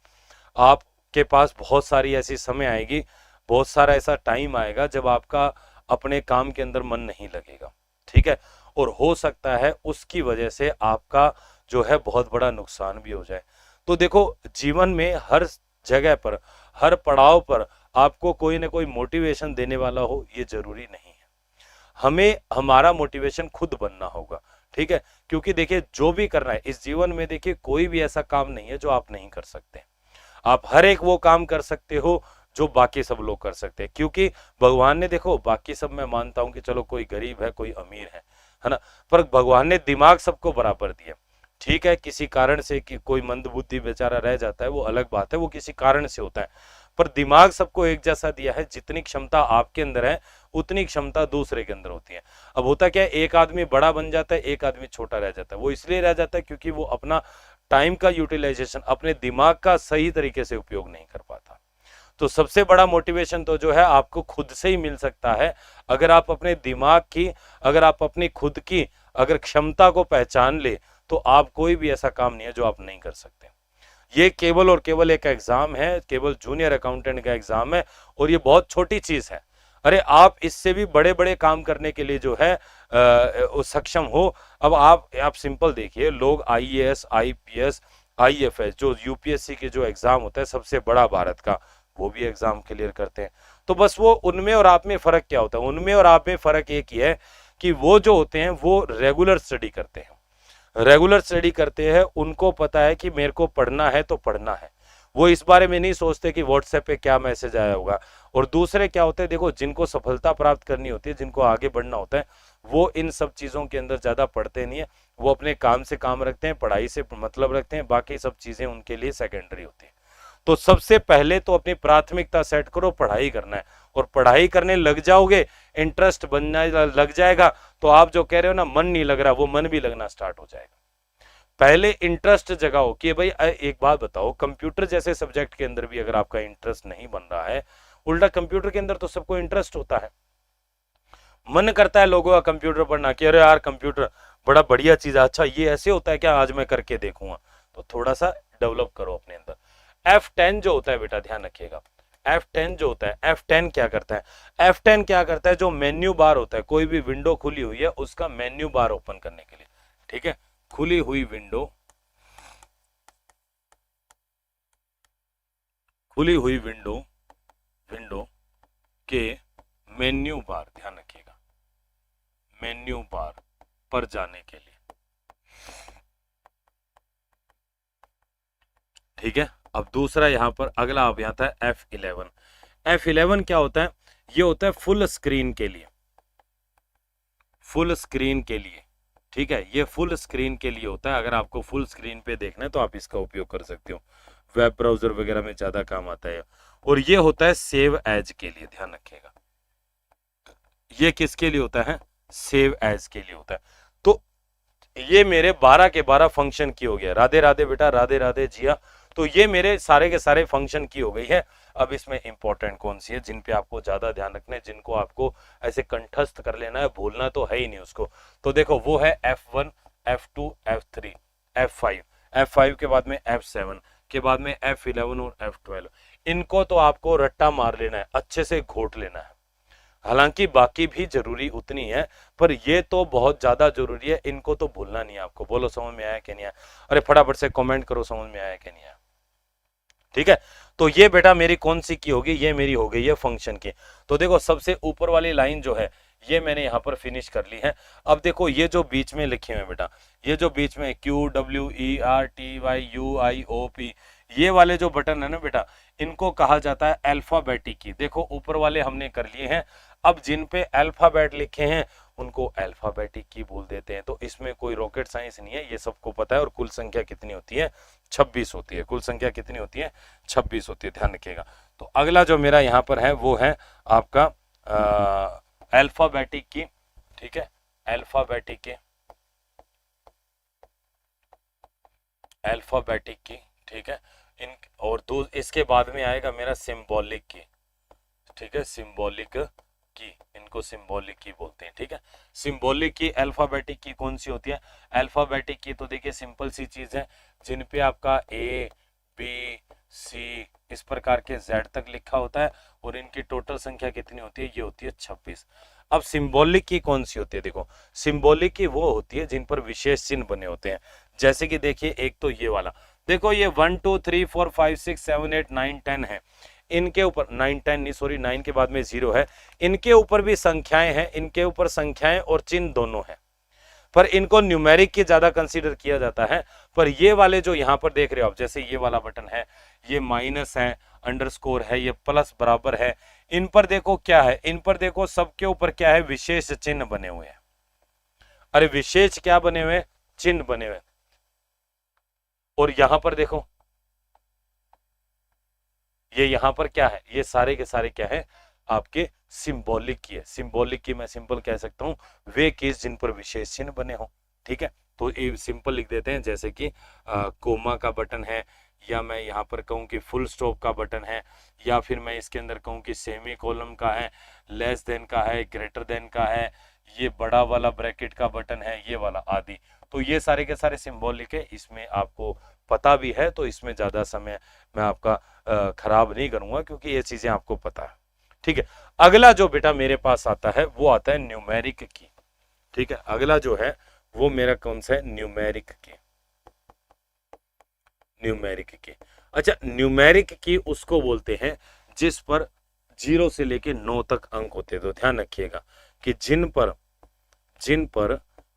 S1: आपके पास बहुत सारी ऐसी समय आएगी, बहुत सारा ऐसा टाइम आएगा जब आपका अपने काम के अंदर मन नहीं लगेगा। ठीक है, और हो सकता है उसकी वजह से आपका जो है बहुत बड़ा नुकसान भी हो जाए। तो देखो जीवन में हर जगह पर, हर पड़ाव पर आपको कोई ना कोई मोटिवेशन देने वाला हो ये जरूरी नहीं है। हमें हमारा मोटिवेशन खुद बनना होगा। ठीक है, क्योंकि देखिए जो भी करना है इस जीवन में, देखिए कोई भी ऐसा काम नहीं है जो आप नहीं कर सकते। आप हर एक वो काम कर सकते हो जो बाकी सब लोग कर सकते हैं, क्योंकि भगवान ने, देखो बाकी सब मैं मानता हूं कि चलो कोई गरीब है कोई अमीर है ना, पर भगवान ने दिमाग सबको बराबर दिया। ठीक है, किसी कारण से कि कोई मंदबुद्धि बेचारा रह जाता है वो अलग बात है, वो किसी कारण से होता है, पर दिमाग सबको एक जैसा दिया है। जितनी क्षमता आपके अंदर है उतनी क्षमता दूसरे के अंदर होती है। अब होता क्या है, एक आदमी बड़ा बन जाता है, एक आदमी छोटा रह जाता है। वो इसलिए रह जाता है क्योंकि वो अपना टाइम का यूटिलाइजेशन, अपने दिमाग का सही तरीके से उपयोग नहीं कर पाता। तो सबसे बड़ा मोटिवेशन तो जो है आपको खुद से ही मिल सकता है। अगर आप अपने दिमाग की, अगर आप अपनी खुद की अगर क्षमता को पहचान ले तो आप कोई भी ऐसा काम नहीं है जो आप नहीं कर सकते। ये केवल और केवल एक एग्जाम है, केवल जूनियर अकाउंटेंट का एग्जाम है, और ये बहुत छोटी चीज है। अरे आप इससे भी बड़े बड़े काम करने के लिए जो है सक्षम हो। अब आप सिंपल देखिए, लोग IAS, IPS, IFS जो UPSC के जो एग्जाम होता है सबसे बड़ा भारत का, वो भी एग्जाम क्लियर करते हैं। तो बस वो उनमें और आप में फर्क क्या होता है? उनमें और आप में फर्क एक ही है कि वो जो होते हैं वो रेगुलर स्टडी करते हैं। रेगुलर स्टडी करते हैं, उनको पता है कि मेरे को पढ़ना है तो पढ़ना है। वो इस बारे में नहीं सोचते कि व्हाट्सएप पे क्या मैसेज आया होगा। और दूसरे क्या होते हैं, देखो जिनको सफलता प्राप्त करनी होती है, जिनको आगे बढ़ना होता है, वो इन सब चीजों के अंदर ज्यादा पढ़ते नहीं है। वो अपने काम से काम रखते हैं, पढ़ाई से मतलब रखते हैं, बाकी सब चीजें उनके लिए सेकेंडरी होती है। तो सबसे पहले तो अपनी प्राथमिकता सेट करो, पढ़ाई करना है, और पढ़ाई करने लग जाओगे, इंटरेस्ट बनना लग जाएगा, तो आप जो कह रहे हो ना मन नहीं लग रहा, वो मन भी लगना स्टार्ट हो जाएगा। पहले इंटरेस्ट जगाओ कि भाई एक बात बताओ, कंप्यूटर जैसे सब्जेक्ट के अंदर भी अगर आपका इंटरेस्ट नहीं बन रहा है, उल्टा कंप्यूटर के अंदर तो सबको इंटरेस्ट होता है, मन करता है लोगों का कंप्यूटर पढ़ना कि अरे यार कंप्यूटर बड़ा बढ़िया चीज है, अच्छा ये ऐसे होता है क्या, आज मैं करके देखूंगा। तो थोड़ा सा डेवलप करो अपने अंदर। F10 जो होता है बेटा ध्यान रखिएगा, F10 जो होता है, F10 क्या करता है? F10 क्या करता है? जो मेन्यू बार होता है, कोई भी विंडो खुली हुई है उसका मेन्यू बार ओपन करने के लिए, ठीक है, खुली हुई विंडो, खुली हुई विंडो के मेन्यू बार, ध्यान रखिएगा, मेन्यू बार पर जाने के लिए, ठीक है। अब दूसरा यहां पर अगला अब आता है F11। F11 क्या होता है? ये होता है फुल स्क्रीन के लिए, फुल स्क्रीन के लिए, ठीक है, ये फुल स्क्रीन के लिए होता है। अगर आपको फुल स्क्रीन पे देखना है तो आप इसका उपयोग कर सकते हो, वेब ब्राउजर वगैरह में ज्यादा काम आता है। और ये होता है सेव एज के लिए, ध्यान रखिएगा, ये किसके लिए होता है? सेव एज के लिए होता है। तो ये मेरे 12 के 12 फंक्शन की हो गया। राधे राधे बेटा, राधे राधे जिया। तो ये मेरे सारे के सारे फंक्शन की हो गई है। अब इसमें इंपॉर्टेंट कौन सी है, जिन पे आपको ज्यादा ध्यान रखना है, जिनको आपको ऐसे कंठस्थ कर लेना है, भूलना तो है ही नहीं उसको। तो देखो वो है F1, F2, F3, F5, F5 के बाद में F7 के बाद में F11 और F12। इनको तो आपको रट्टा मार लेना है, अच्छे से घोट लेना है। हालांकि बाकी भी जरूरी उतनी है, पर ये तो बहुत ज्यादा जरूरी है, इनको तो भूलना नहीं है आपको। बोलो समझ में आया कि नहीं आया? अरे फटाफट से कमेंट करो समझ में आया कि नहीं आया। ठीक है, तो ये बेटा मेरी कौन सी की होगी, ये मेरी हो गई है फंक्शन की। तो देखो सबसे ऊपर वाली लाइन जो है ये मैंने यहाँ पर फिनिश कर ली है। अब देखो ये जो बीच में लिखे हुए बेटा, ये जो बीच में QWERTYUIOP, ये वाले जो बटन है ना बेटा, इनको कहा जाता है अल्फाबेटिक की। देखो ऊपर वाले हमने कर लिए हैं, अब जिन पे अल्फाबेट लिखे हैं उनको अल्फाबेटिक की बोल देते हैं। तो इसमें कोई रॉकेट साइंस नहीं है, ये सबको पता है। और कुल संख्या कितनी होती है? 26 होती है। कुल संख्या कितनी होती है? 26 होती है, ध्यान रखिएगा। तो अगला जो मेरा यहाँ पर है वो है आपका अल्फाबेटिक की। ठीक है, अल्फाबेटिक की, अल्फाबेटिक की। ठीक है, इन और दो इसके बाद में आएगा मेरा सिंबॉलिक की। ठीक है, सिंबॉलिक की, इनको सिंबॉलिक की बोलते हैं। ठीक है, सिंबॉलिक की अल्फाबेटिक की कौन सी होती है? अल्फाबेटिक की तो देखिए सिंपल सी चीज है, जिन पे आपका A B C इस प्रकार के Z तक लिखा होता है, और इनकी टोटल संख्या कितनी होती है? ये होती है 26। अब सिंबॉलिक की कौन सी होती है? देखो सिंबॉलिक की वो होती है जिन पर विशेष चिन्ह बने होते हैं। जैसे कि देखिए एक तो ये वाला, देखो ये 1 2 3 4 5 6 7 8 9 10 है, इनके ऊपर 9 10 नहीं सॉरी 9 के बाद में 0 है, इनके ऊपर भी संख्याएं हैं, इनके ऊपर संख्याएं और चिन्ह दोनों हैं, पर इनको न्यूमेरिक की ज्यादा कंसीडर किया जाता है। पर ये वाले जो यहाँ पर देख रहे हो आप, जैसे ये वाला बटन है, ये माइनस है, अंडरस्कोर है, ये प्लस बराबर है, इन पर देखो क्या है, इन पर देखो सबके ऊपर क्या है? विशेष चिन्ह बने हुए हैं। अरे विशेष क्या बने हुए? चिन्ह बने हुए। और यहां पर देखो ये यहां पर क्या है? ये सारे के सारे क्या है? आपके सिंबॉलिक की है। सिंबॉलिक की मैं सिंपल कह सकता हूं वे केस जिन पर विशेष चिन्ह बने हो। ठीक है, तो ये सिंपल लिख देते हैं, जैसे कि कोमा का बटन है, या मैं यहाँ पर कहूँ कि फुल स्टॉप का बटन है, या फिर मैं इसके अंदर कहूँ कि सेमी कॉलम का है, लेस देन का है, ग्रेटर देन का है, ये बड़ा वाला ब्रैकेट का बटन है, ये वाला आदि। तो ये सारे के सारे सिंबॉलिक है, इसमें आपको पता भी है, तो इसमें ज्यादा समय मैं आपका खराब नहीं करूंगा, क्योंकि ये चीजें आपको पता है। ठीक है, अगला जो बेटा मेरे पास आता है वो आता है न्यूमेरिक की। ठीक है, अगला जो है वो मेरा कौन सा है? न्यूमेरिक की। न्यूमेरिक की, अच्छा न्यूमेरिक की उसको बोलते हैं जिस पर 0 से लेके 9 तक अंक होते हैं। तो ध्यान रखिएगा कि जिन पर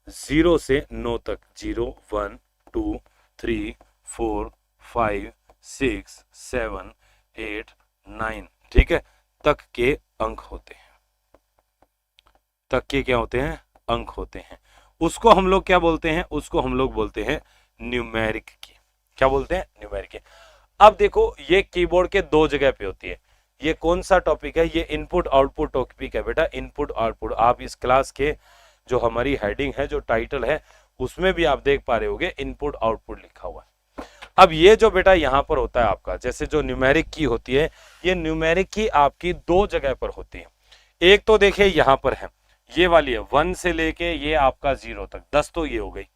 S1: 0 से 9 तक, 0 1 2 3 4 5 6 7 8 9, ठीक है, तक के अंक होते हैं। तक के क्या होते हैं? अंक होते हैं। उसको हम लोग क्या बोलते हैं? उसको हम लोग बोलते हैं न्यूमेरिक की। क्या बोलते हैं? न्यूमेरिक की। अब देखो ये कीबोर्ड के दो जगह पे होती है। ये कौन सा टॉपिक है? ये इनपुट आउटपुट टॉपिक है बेटा, इनपुट आउटपुट। आप इस क्लास के जो हमारी हेडिंग है, जो टाइटल है, उसमें भी आप देख पा रहे होगे इनपुट आउटपुट लिखा हुआ है। अब ये जो बेटा यहाँ पर होता है आपका, जैसे जो न्यूमेरिक की होती है, ये न्यूमेरिक की आपकी दो जगह पर होती है। एक तो देखिए यहाँ पर है, ये वाली है 1 से लेके ये आपका 0 तक, 10 तो ये हो गई,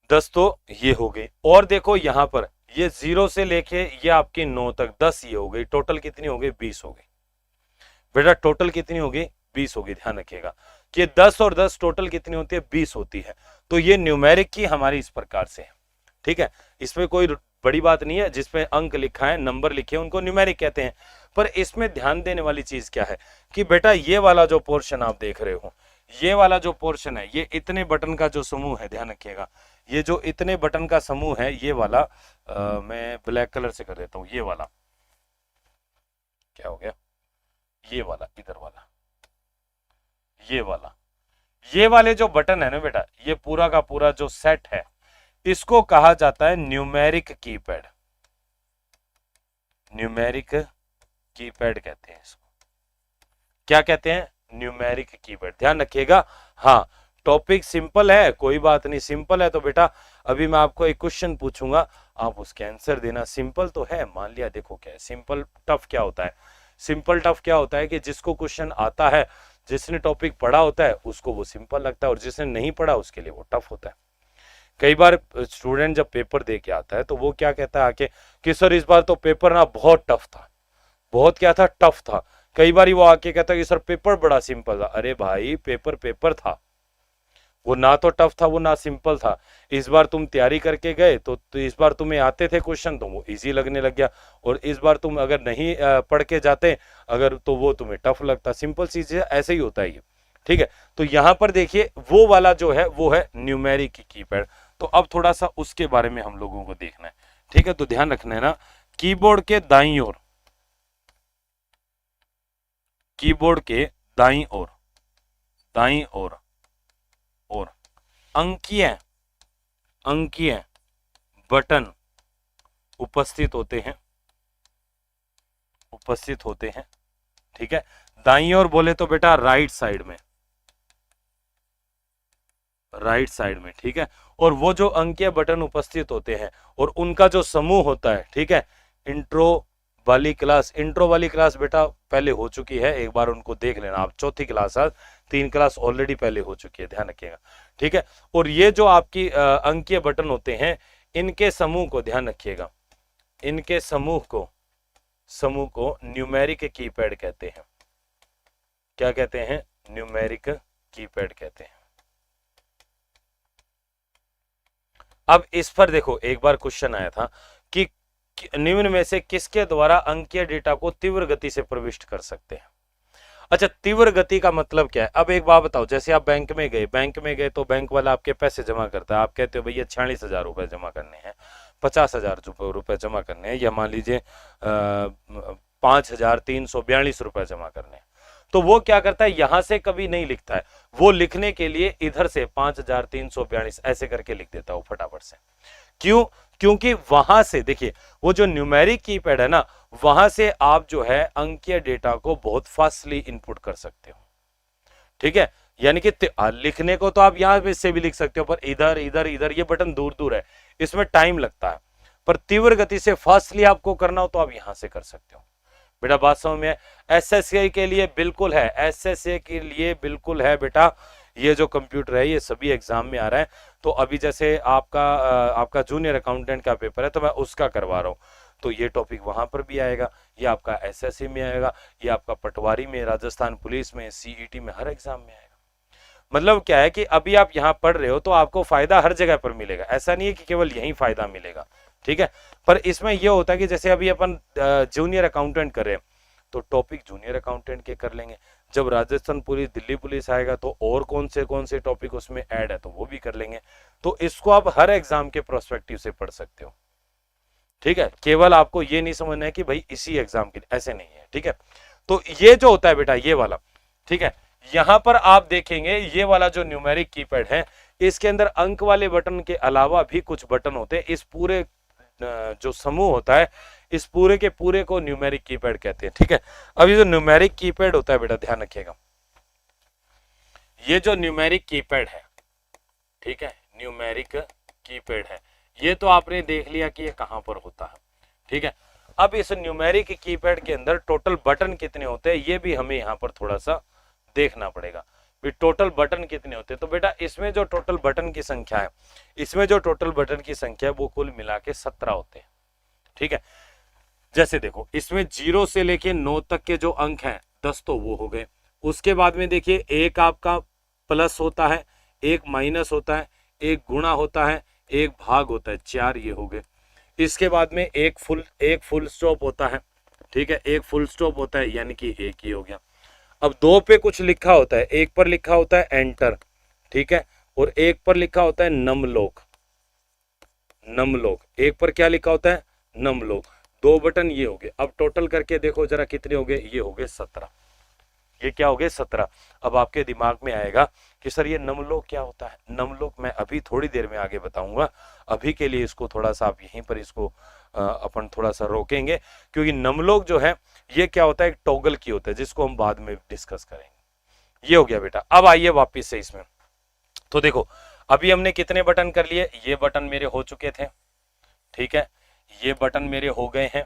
S1: 10 तो ये हो गई। और देखो यहाँ पर ये 0 से लेके ये आपकी 9 तक, 10 ये हो गई। टोटल कितनी हो गई? 20 हो गई बेटा। टोटल कितनी होगी? 20 होगी। ध्यान रखिएगा कि 10 और 10 टोटल कितनी होती है? 20 होती है। तो ये न्यूमेरिक की हमारी इस प्रकार से है। ठीक है, इसमें कोई बड़ी बात नहीं है, जिसपे अंक लिखा है, नंबर लिखे हैं, उनको न्यूमेरिक कहते हैं। पर इसमें ध्यान देने वाली चीज क्या है कि बेटा ये वाला जो पोर्शन आप देख रहे हो, ये वाला जो पोर्शन है, ये इतने बटन का जो समूह है, ध्यान रखिएगा, ये जो इतने बटन का समूह है, ये वाला मैं ब्लैक कलर से कर देता हूं। ये वाला क्या हो गया? ये वाला, इधर वाला, ये वाले जो बटन है ना बेटा, ये पूरा का पूरा जो सेट है, इसको कहा जाता है न्यूमेरिक कीपैड। न्यूमेरिक कीपैड कहते हैं इसको। क्या कहते हैं? Numeric keypad. ध्यान रखिएगा, हाँ, टॉपिक सिंपल है, कोई बात नहीं, सिंपल है तो बेटा अभी मैं आपको एक क्वेश्चन पूछूंगा, आप उसके आंसर देना। सिंपल तो है, मान लिया। देखो क्या है सिंपल टफ क्या होता है, सिंपल टफ क्या होता है कि जिसको क्वेश्चन आता है, जिसने टॉपिक पढ़ा होता है उसको वो सिंपल लगता है, और जिसने नहीं पढ़ा उसके लिए वो टफ होता है। कई बार स्टूडेंट जब पेपर दे के आता है तो वो क्या कहता है आके कि सर इस बार तो पेपर ना बहुत टफ था, बहुत क्या था, टफ था। कई बार वो आके कहता है कि सर पेपर बड़ा सिंपल था। अरे भाई पेपर पेपर था, वो ना तो टफ था वो ना सिंपल था। इस बार तुम तैयारी करके गए तो इस बार तुम्हें आते थे क्वेश्चन तो वो इजी लगने लग गया, और इस बार तुम अगर नहीं पढ़ के जाते अगर तो वो तुम्हें टफ लगता। सिंपल चीज है, ऐसे ही होता है ये, ठीक है। तो यहां पर देखिए वो वाला जो है वो है न्यूमेरिक कीपैड। तो अब थोड़ा सा उसके बारे में हम लोगों को देखना है, ठीक है। तो ध्यान रखना है ना, कीबोर्ड के दाईं ओर, कीबोर्ड के दाईं ओर, दाईं ओर और अंकीय, अंकीय बटन उपस्थित होते हैं, उपस्थित होते हैं, ठीक है। दाईं ओर बोले तो बेटा राइट साइड में, राइट साइड में, ठीक है। और वो जो अंकीय बटन उपस्थित होते हैं और उनका जो समूह होता है, ठीक है। इंट्रो वाली क्लास, इंट्रो वाली क्लास बेटा पहले हो चुकी है, एक बार उनको देख लेना आप, चौथी क्लास, आज 3 क्लास ऑलरेडी पहले हो चुकी है, ध्यान रखिएगा, ठीक है। और ये जो आपकी अंकीय बटन होते हैं इनके समूह को ध्यान रखिएगा, इनके समूह को न्यूमेरिक कीपैड कहते हैं। क्या कहते हैं? न्यूमेरिक कीपैड कहते हैं। अब इस पर देखो एक बार क्वेश्चन आया था कि निम्न में से किसके द्वारा अंकीय डेटा को तीव्र गति से प्रविष्ट कर सकते हैं। अच्छा, तीव्र गति का मतलब क्या है? अब एक बात बताओ, जैसे आप बैंक में गए तो बैंक वाला आपके पैसे जमा करता है, आप कहते हो भैया 46,000 रुपए जमा करने हैं, 50,000 रुपए जमा करने हैं, या मान लीजिए 5,342 रुपए जमा करने हैं। तो वो क्या करता है, यहां से कभी नहीं लिखता है, वो लिखने के लिए इधर से 5,342 ऐसे करके लिख देता है फटाफट से। क्यों? क्योंकि वहां से देखिए वो जो न्यूमेरिक कीपैड है ना, वहां से आप जो है अंकीय डेटा को बहुत फास्टली इनपुट कर सकते हो, ठीक है। यानी कि लिखने को तो आप यहां से भी लिख सकते हो, पर इधर इधर इधर ये बटन दूर दूर है, इसमें टाइम लगता है। पर तीव्र गति से फास्टली आपको करना हो तो आप यहां से कर सकते हो। बेटा बात समझ में? एसएससी के लिए बिल्कुल है, एसएससी के लिए बिल्कुल है बेटा। ये जो कंप्यूटर है ये सभी एग्जाम में आ रहा है। तो अभी जैसे आपका जूनियर अकाउंटेंट का पेपर है तो मैं उसका करवा रहा हूँ, तो ये टॉपिक वहां पर भी आएगा, ये आपका एसएससी में आएगा, ये आपका पटवारी में, राजस्थान पुलिस में, सीईटी में, हर एग्जाम में आएगा। मतलब क्या है कि अभी आप यहाँ पढ़ रहे हो तो आपको फायदा हर जगह पर मिलेगा, ऐसा नहीं है कि केवल यही फायदा मिलेगा, ठीक है। पर इसमें यह होता है कि जैसे अभी अपन जूनियर अकाउंटेंट कर रहे हैं तो टॉपिक जूनियर अकाउंटेंट के कर लेंगे, जब राजस्थान पुलिस, दिल्ली पुलिस आएगा तो और कौन से टॉपिक उसमें ऐड है तो वो भी कर लेंगे। तो इसको आप हर एग्जाम के प्रोस्पेक्टिव से पढ़ सकते हो, ठीक है। केवल आपको ये नहीं समझना है कि भाई इसी एग्जाम के, ऐसे नहीं है, ठीक है। तो ये जो होता है बेटा ये वाला, ठीक है, यहां पर आप देखेंगे ये वाला जो न्यूमेरिक कीपैड है इसके अंदर अंक वाले बटन के अलावा भी कुछ बटन होते हैं। इस पूरे जो समूह होता है इस पूरे के पूरे को न्यूमेरिक कीपैड कहते हैं, ठीक है। अब ये जो न्यूमेरिक कीपैड होता है बेटा ध्यान रखिएगा, ये जो न्यूमेरिक कीपैड है, ठीक है, न्यूमेरिक कीपैड है, ये तो आपने देख लिया कि ये कहां पर होता है, ठीक है। अब इस न्यूमेरिक कीपैड के अंदर टोटल बटन कितने होते हैं ये भी हमें यहां पर थोड़ा सा देखना पड़ेगा, टोटल बटन कितने होते हैं। तो बेटा इसमें जो टोटल बटन की संख्या है, इसमें जो टोटल बटन की संख्या है वो कुल मिला के 17 होते हैं, ठीक है। जैसे देखो इसमें 0 से लेके 9 तक के जो अंक हैं 10 तो वो हो गए। उसके बाद में देखिए एक आपका प्लस होता है, एक माइनस होता है, एक गुणा होता है, एक भाग होता है, 4 ये हो गए। इसके बाद में एक फुल स्टॉप होता है, ठीक है, एक फुल स्टॉप होता है यानी कि एक ही हो गया। अब 2 पे कुछ लिखा होता है, एक पर लिखा होता है एंटर, ठीक है, और एक पर लिखा होता है नमलोक, नमलोक, एक पर क्या लिखा होता है नमलोक। 2 बटन ये हो गए। अब टोटल करके देखो जरा कितने हो गए, ये हो गए 17। ये क्या हो गए 17। अब आपके दिमाग में आएगा कि सर ये नमलोक क्या होता है। नमलोक मैं अभी थोड़ी देर में आगे बताऊंगा, अभी के लिए इसको थोड़ा सा आप यहीं पर इसको अपन थोड़ा सा रोकेंगे, क्योंकि नमलोक जो है ये क्या होता है, एक टॉगल की होता है जिसको हम बाद में डिस्कस करेंगे। ये हो गया बेटा। अब आइए वापिस से इसमें, तो देखो अभी हमने कितने बटन कर लिए, ये बटन मेरे हो चुके थे, ठीक है, ये बटन मेरे हो गए हैं,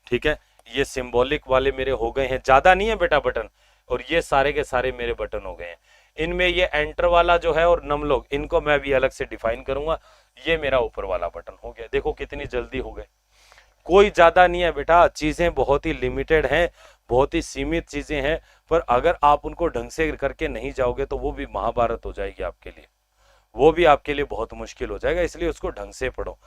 S1: ठीक है, ये सिंबॉलिक वाले मेरे हो गए हैं, ज्यादा नहीं है बेटा बटन, और ये सारे के सारे मेरे बटन हो गए हैं। इनमें ये एंटर वाला जो है और नमलोग, इनको मैं भी अलग से डिफाइन करूंगा। ये मेरा ऊपर वाला बटन हो गया, देखो कितनी जल्दी हो गए, कोई ज्यादा नहीं है बेटा, चीजें बहुत ही लिमिटेड हैं, बहुत ही सीमित चीजें हैं, पर अगर आप उनको ढंग से करके नहीं जाओगे तो वो भी महाभारत हो जाएगी आपके लिए, वो भी आपके लिए बहुत मुश्किल हो जाएगा, इसलिए उसको ढंग से पढ़ो।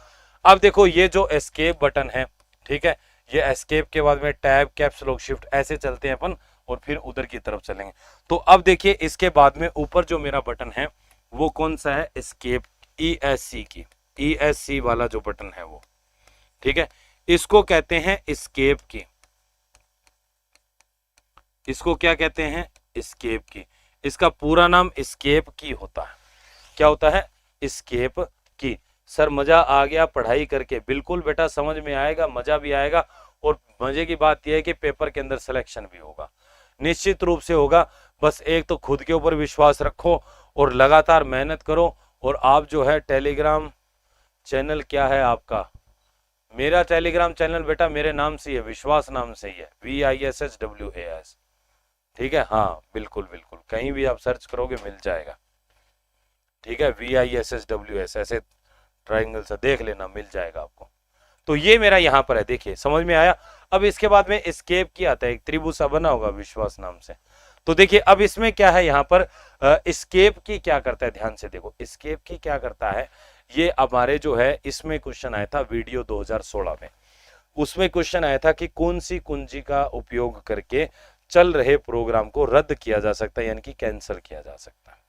S1: अब देखो ये जो एस्केप बटन है, ठीक है, ये एस्केप के बाद में टैब, कैप्स लॉक, शिफ्ट, ऐसे चलते हैं अपन और फिर उधर की तरफ चलेंगे। तो अब देखिए इसके बाद में ऊपर जो मेरा बटन है वो कौन सा है, एस्केप, ESC की, ESC वाला जो बटन है वो, ठीक है, इसको कहते हैं एस्केप की, इसको क्या कहते हैं, एस्केप की। इसका पूरा नाम एस्केप की होता है, क्या होता है, एस्केप की। सर मजा आ गया पढ़ाई करके, बिल्कुल बेटा समझ में आएगा, मजा भी आएगा, और मजे की बात यह है कि पेपर के अंदर सिलेक्शन भी होगा, निश्चित रूप से होगा। बस एक तो खुद के ऊपर विश्वास रखो और लगातार मेहनत करो। और आप जो है टेलीग्राम चैनल क्या है आपका, मेरा टेलीग्राम चैनल बेटा मेरे नाम से ही है, विश्वास नाम से ही है, VISSWAS, ठीक है, हाँ बिल्कुल बिल्कुल, कहीं भी आप सर्च करोगे मिल जाएगा, ठीक है, VISSWS ऐसे ट्राइंगल से देख लेना, मिल जाएगा आपको। तो ये मेरा यहाँ पर है, देखिए समझ में आया। अब इसके बाद में एस्केप की आता है, एक त्रिभुज सा बना होगा विश्वास नाम से। तो देखिए अब इसमें क्या है, यहाँ पर एस्केप की क्या करता है, ध्यान से देखो, एस्केप की क्या करता है, ये हमारे जो है इसमें क्वेश्चन आया था वीडियो 2016 में, उसमें क्वेश्चन आया था कि कौन सी कुंजी का उपयोग करके चल रहे प्रोग्राम को रद्द किया जा सकता है, यानी कि कैंसिल किया जा सकता है।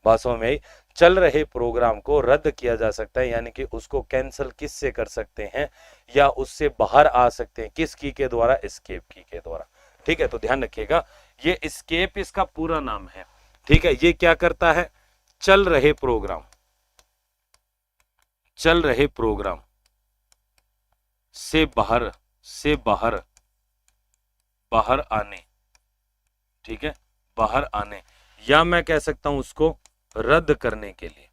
S1: वास्तव में चल रहे प्रोग्राम को रद्द किया जा सकता है, यानी कि उसको कैंसिल किससे कर सकते हैं या उससे बाहर आ सकते हैं, किस की के द्वारा, एस्केप की के द्वारा, ठीक है। तो ध्यान रखिएगा ये एस्केप इसका पूरा नाम है, ठीक है। ये क्या करता है, चल रहे प्रोग्राम, चल रहे प्रोग्राम से बाहर, से बाहर, बाहर आने, ठीक है, बाहर आने, या मैं कह सकता हूं उसको रद्द करने के लिए,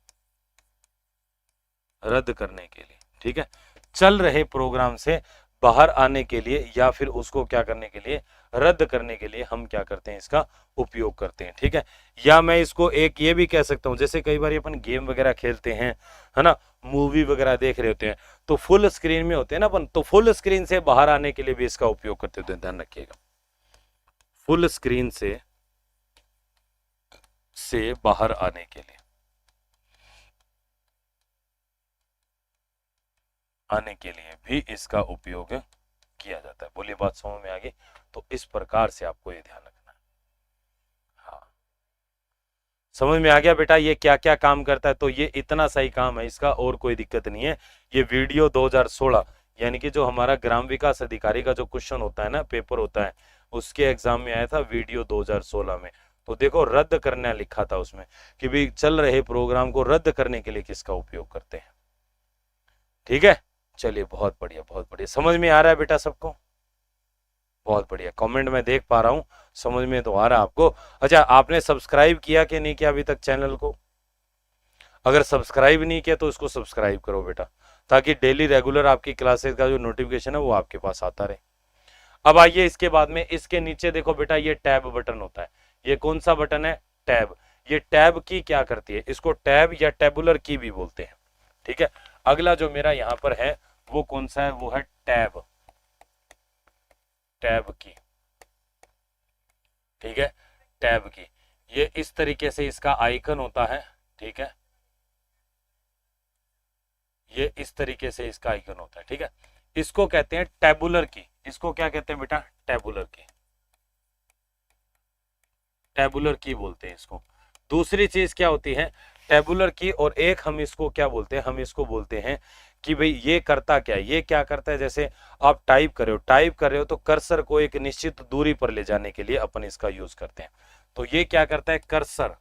S1: रद्द करने के लिए, ठीक है, चल रहे प्रोग्राम से बाहर आने के लिए या फिर उसको क्या करने के लिए, रद्द करने के लिए हम क्या करते हैं, इसका उपयोग करते हैं, ठीक है। या मैं इसको एक ये भी कह सकता हूं, जैसे कई बार अपन गेम वगैरह खेलते हैं, है ना, मूवी वगैरह देख रहे होते हैं, तो फुल स्क्रीन में होते हैं ना अपन, तो फुल स्क्रीन से बाहर आने के लिए भी इसका उपयोग करते होते हैं, ध्यान रखिएगा, फुल स्क्रीन से बाहर आने के लिए, आने के लिए भी इसका उपयोग किया जाता है। बोलिए बात समझ में आ गई। तो इस प्रकार से आपको ये ध्यान रखना है, हाँ समझ में आ गया बेटा ये क्या क्या काम करता है। तो ये इतना सही काम है इसका, और कोई दिक्कत नहीं है। ये वीडियो 2016 यानी कि जो हमारा ग्राम विकास अधिकारी का जो क्वेश्चन होता है ना, पेपर होता है, उसके एग्जाम में आया था वीडियो 2016 में। तो देखो रद्द करना लिखा था उसमें कि भाई चल रहे प्रोग्राम को रद्द करने के लिए किसका उपयोग करते हैं, ठीक है। चलिए बहुत बढ़िया, बहुत बढ़िया, समझ में आ रहा है बेटा सबको, बहुत बढ़िया, कमेंट में देख पा रहा हूँ, समझ में तो आ रहा है आपको। अच्छा आपने सब्सक्राइब किया कि नहीं किया अभी तक चैनल को, अगर सब्सक्राइब नहीं किया तो इसको सब्सक्राइब करो बेटा, ताकि डेली रेगुलर आपकी क्लासेस का जो नोटिफिकेशन है वो आपके पास आता रहे। अब आइए इसके बाद में, इसके नीचे देखो बेटा ये टैब बटन होता है, ये कौन सा बटन है, टैब। ये टैब की क्या करती है, इसको टैब या टेबुलर की भी बोलते हैं, ठीक है। अगला जो मेरा यहां पर है वो कौन सा है, वो है टैब, टैब की, ठीक है, टैब की। ये इस तरीके से इसका आइकन होता है, ठीक है, ये इस तरीके से इसका आइकन होता है, ठीक है। इसको कहते हैं टेबुलर की, इसको क्या कहते हैं बेटा, टेबुलर की, टेबुलर की बोलते हैं इसको। दूसरी चीज क्या होती है, टेबुलर की, और एक हम इसको क्या बोलते हैं, हम इसको बोलते हैं कि भाई ये करता क्या है, ये क्या करता है, जैसे आप टाइप कर रहे हो तो कर्सर को एक निश्चित दूरी पर ले जाने के लिए अपन इसका यूज करते हैं। तो ये क्या करता है, कर्सर,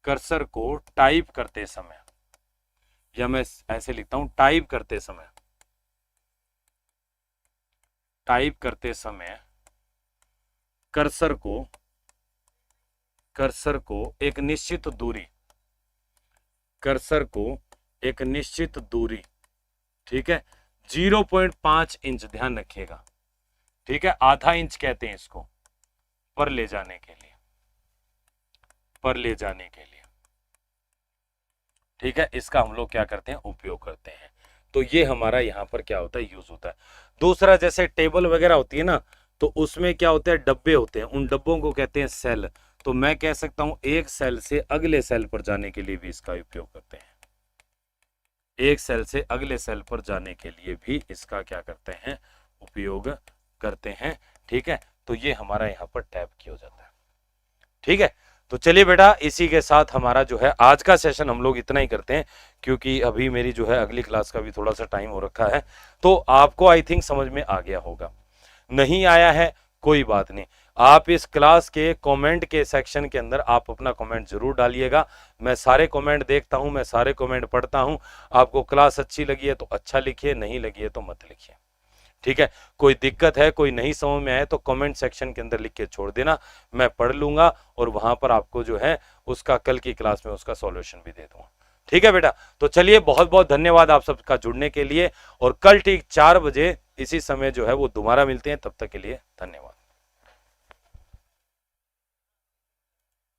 S1: कर्सर को टाइप करते समय, या मैं ऐसे लिखता हूं, टाइप करते समय, टाइप करते समय कर्सर को कर्सर को एक निश्चित दूरी, कर्सर को एक निश्चित दूरी, ठीक है, 0.5 इंच, ध्यान रखिएगा, ठीक है, आधा इंच कहते हैं इसको, पर ले जाने के लिए, पर ले जाने के लिए, ठीक है, इसका हम लोग क्या करते हैं, उपयोग करते हैं। तो ये हमारा यहाँ पर क्या होता है, यूज होता है। दूसरा, जैसे टेबल वगैरह होती है ना, तो उसमें क्या होते हैं, डब्बे होते हैं, उन डब्बों को कहते हैं सेल। तो मैं कह सकता हूं एक सेल से अगले सेल पर जाने के लिए भी इसका उपयोग करते हैं, एक सेल से अगले सेल पर जाने के लिए भी इसका क्या करते हैं, उपयोग करते हैं, ठीक है। तो ये हमारा यहाँ पर टैब की हो जाता है, ठीक है। तो चलिए बेटा, इसी के साथ हमारा जो है आज का सेशन हम लोग इतना ही करते हैं, क्योंकि अभी मेरी जो है अगली क्लास का भी थोड़ा सा टाइम हो रखा है। तो आपको आई थिंक समझ में आ गया होगा, नहीं आया है कोई बात नहीं, आप इस क्लास के कमेंट के सेक्शन के अंदर आप अपना कमेंट जरूर डालिएगा। मैं सारे कमेंट देखता हूं, मैं सारे कमेंट पढ़ता हूं। आपको क्लास अच्छी लगी है तो अच्छा लिखिए, नहीं लगी है तो मत लिखिए, ठीक है। कोई दिक्कत है, कोई नहीं समझ में आए तो कमेंट सेक्शन के अंदर लिख के छोड़ देना, मैं पढ़ लूंगा और वहां पर आपको जो है उसका कल की क्लास में उसका सॉल्यूशन भी दे दूंगा, ठीक है बेटा। तो चलिए, बहुत बहुत धन्यवाद आप सबका जुड़ने के लिए, और कल ठीक 4 बजे इसी समय जो है वो दोबारा मिलते हैं। तब तक के लिए धन्यवाद।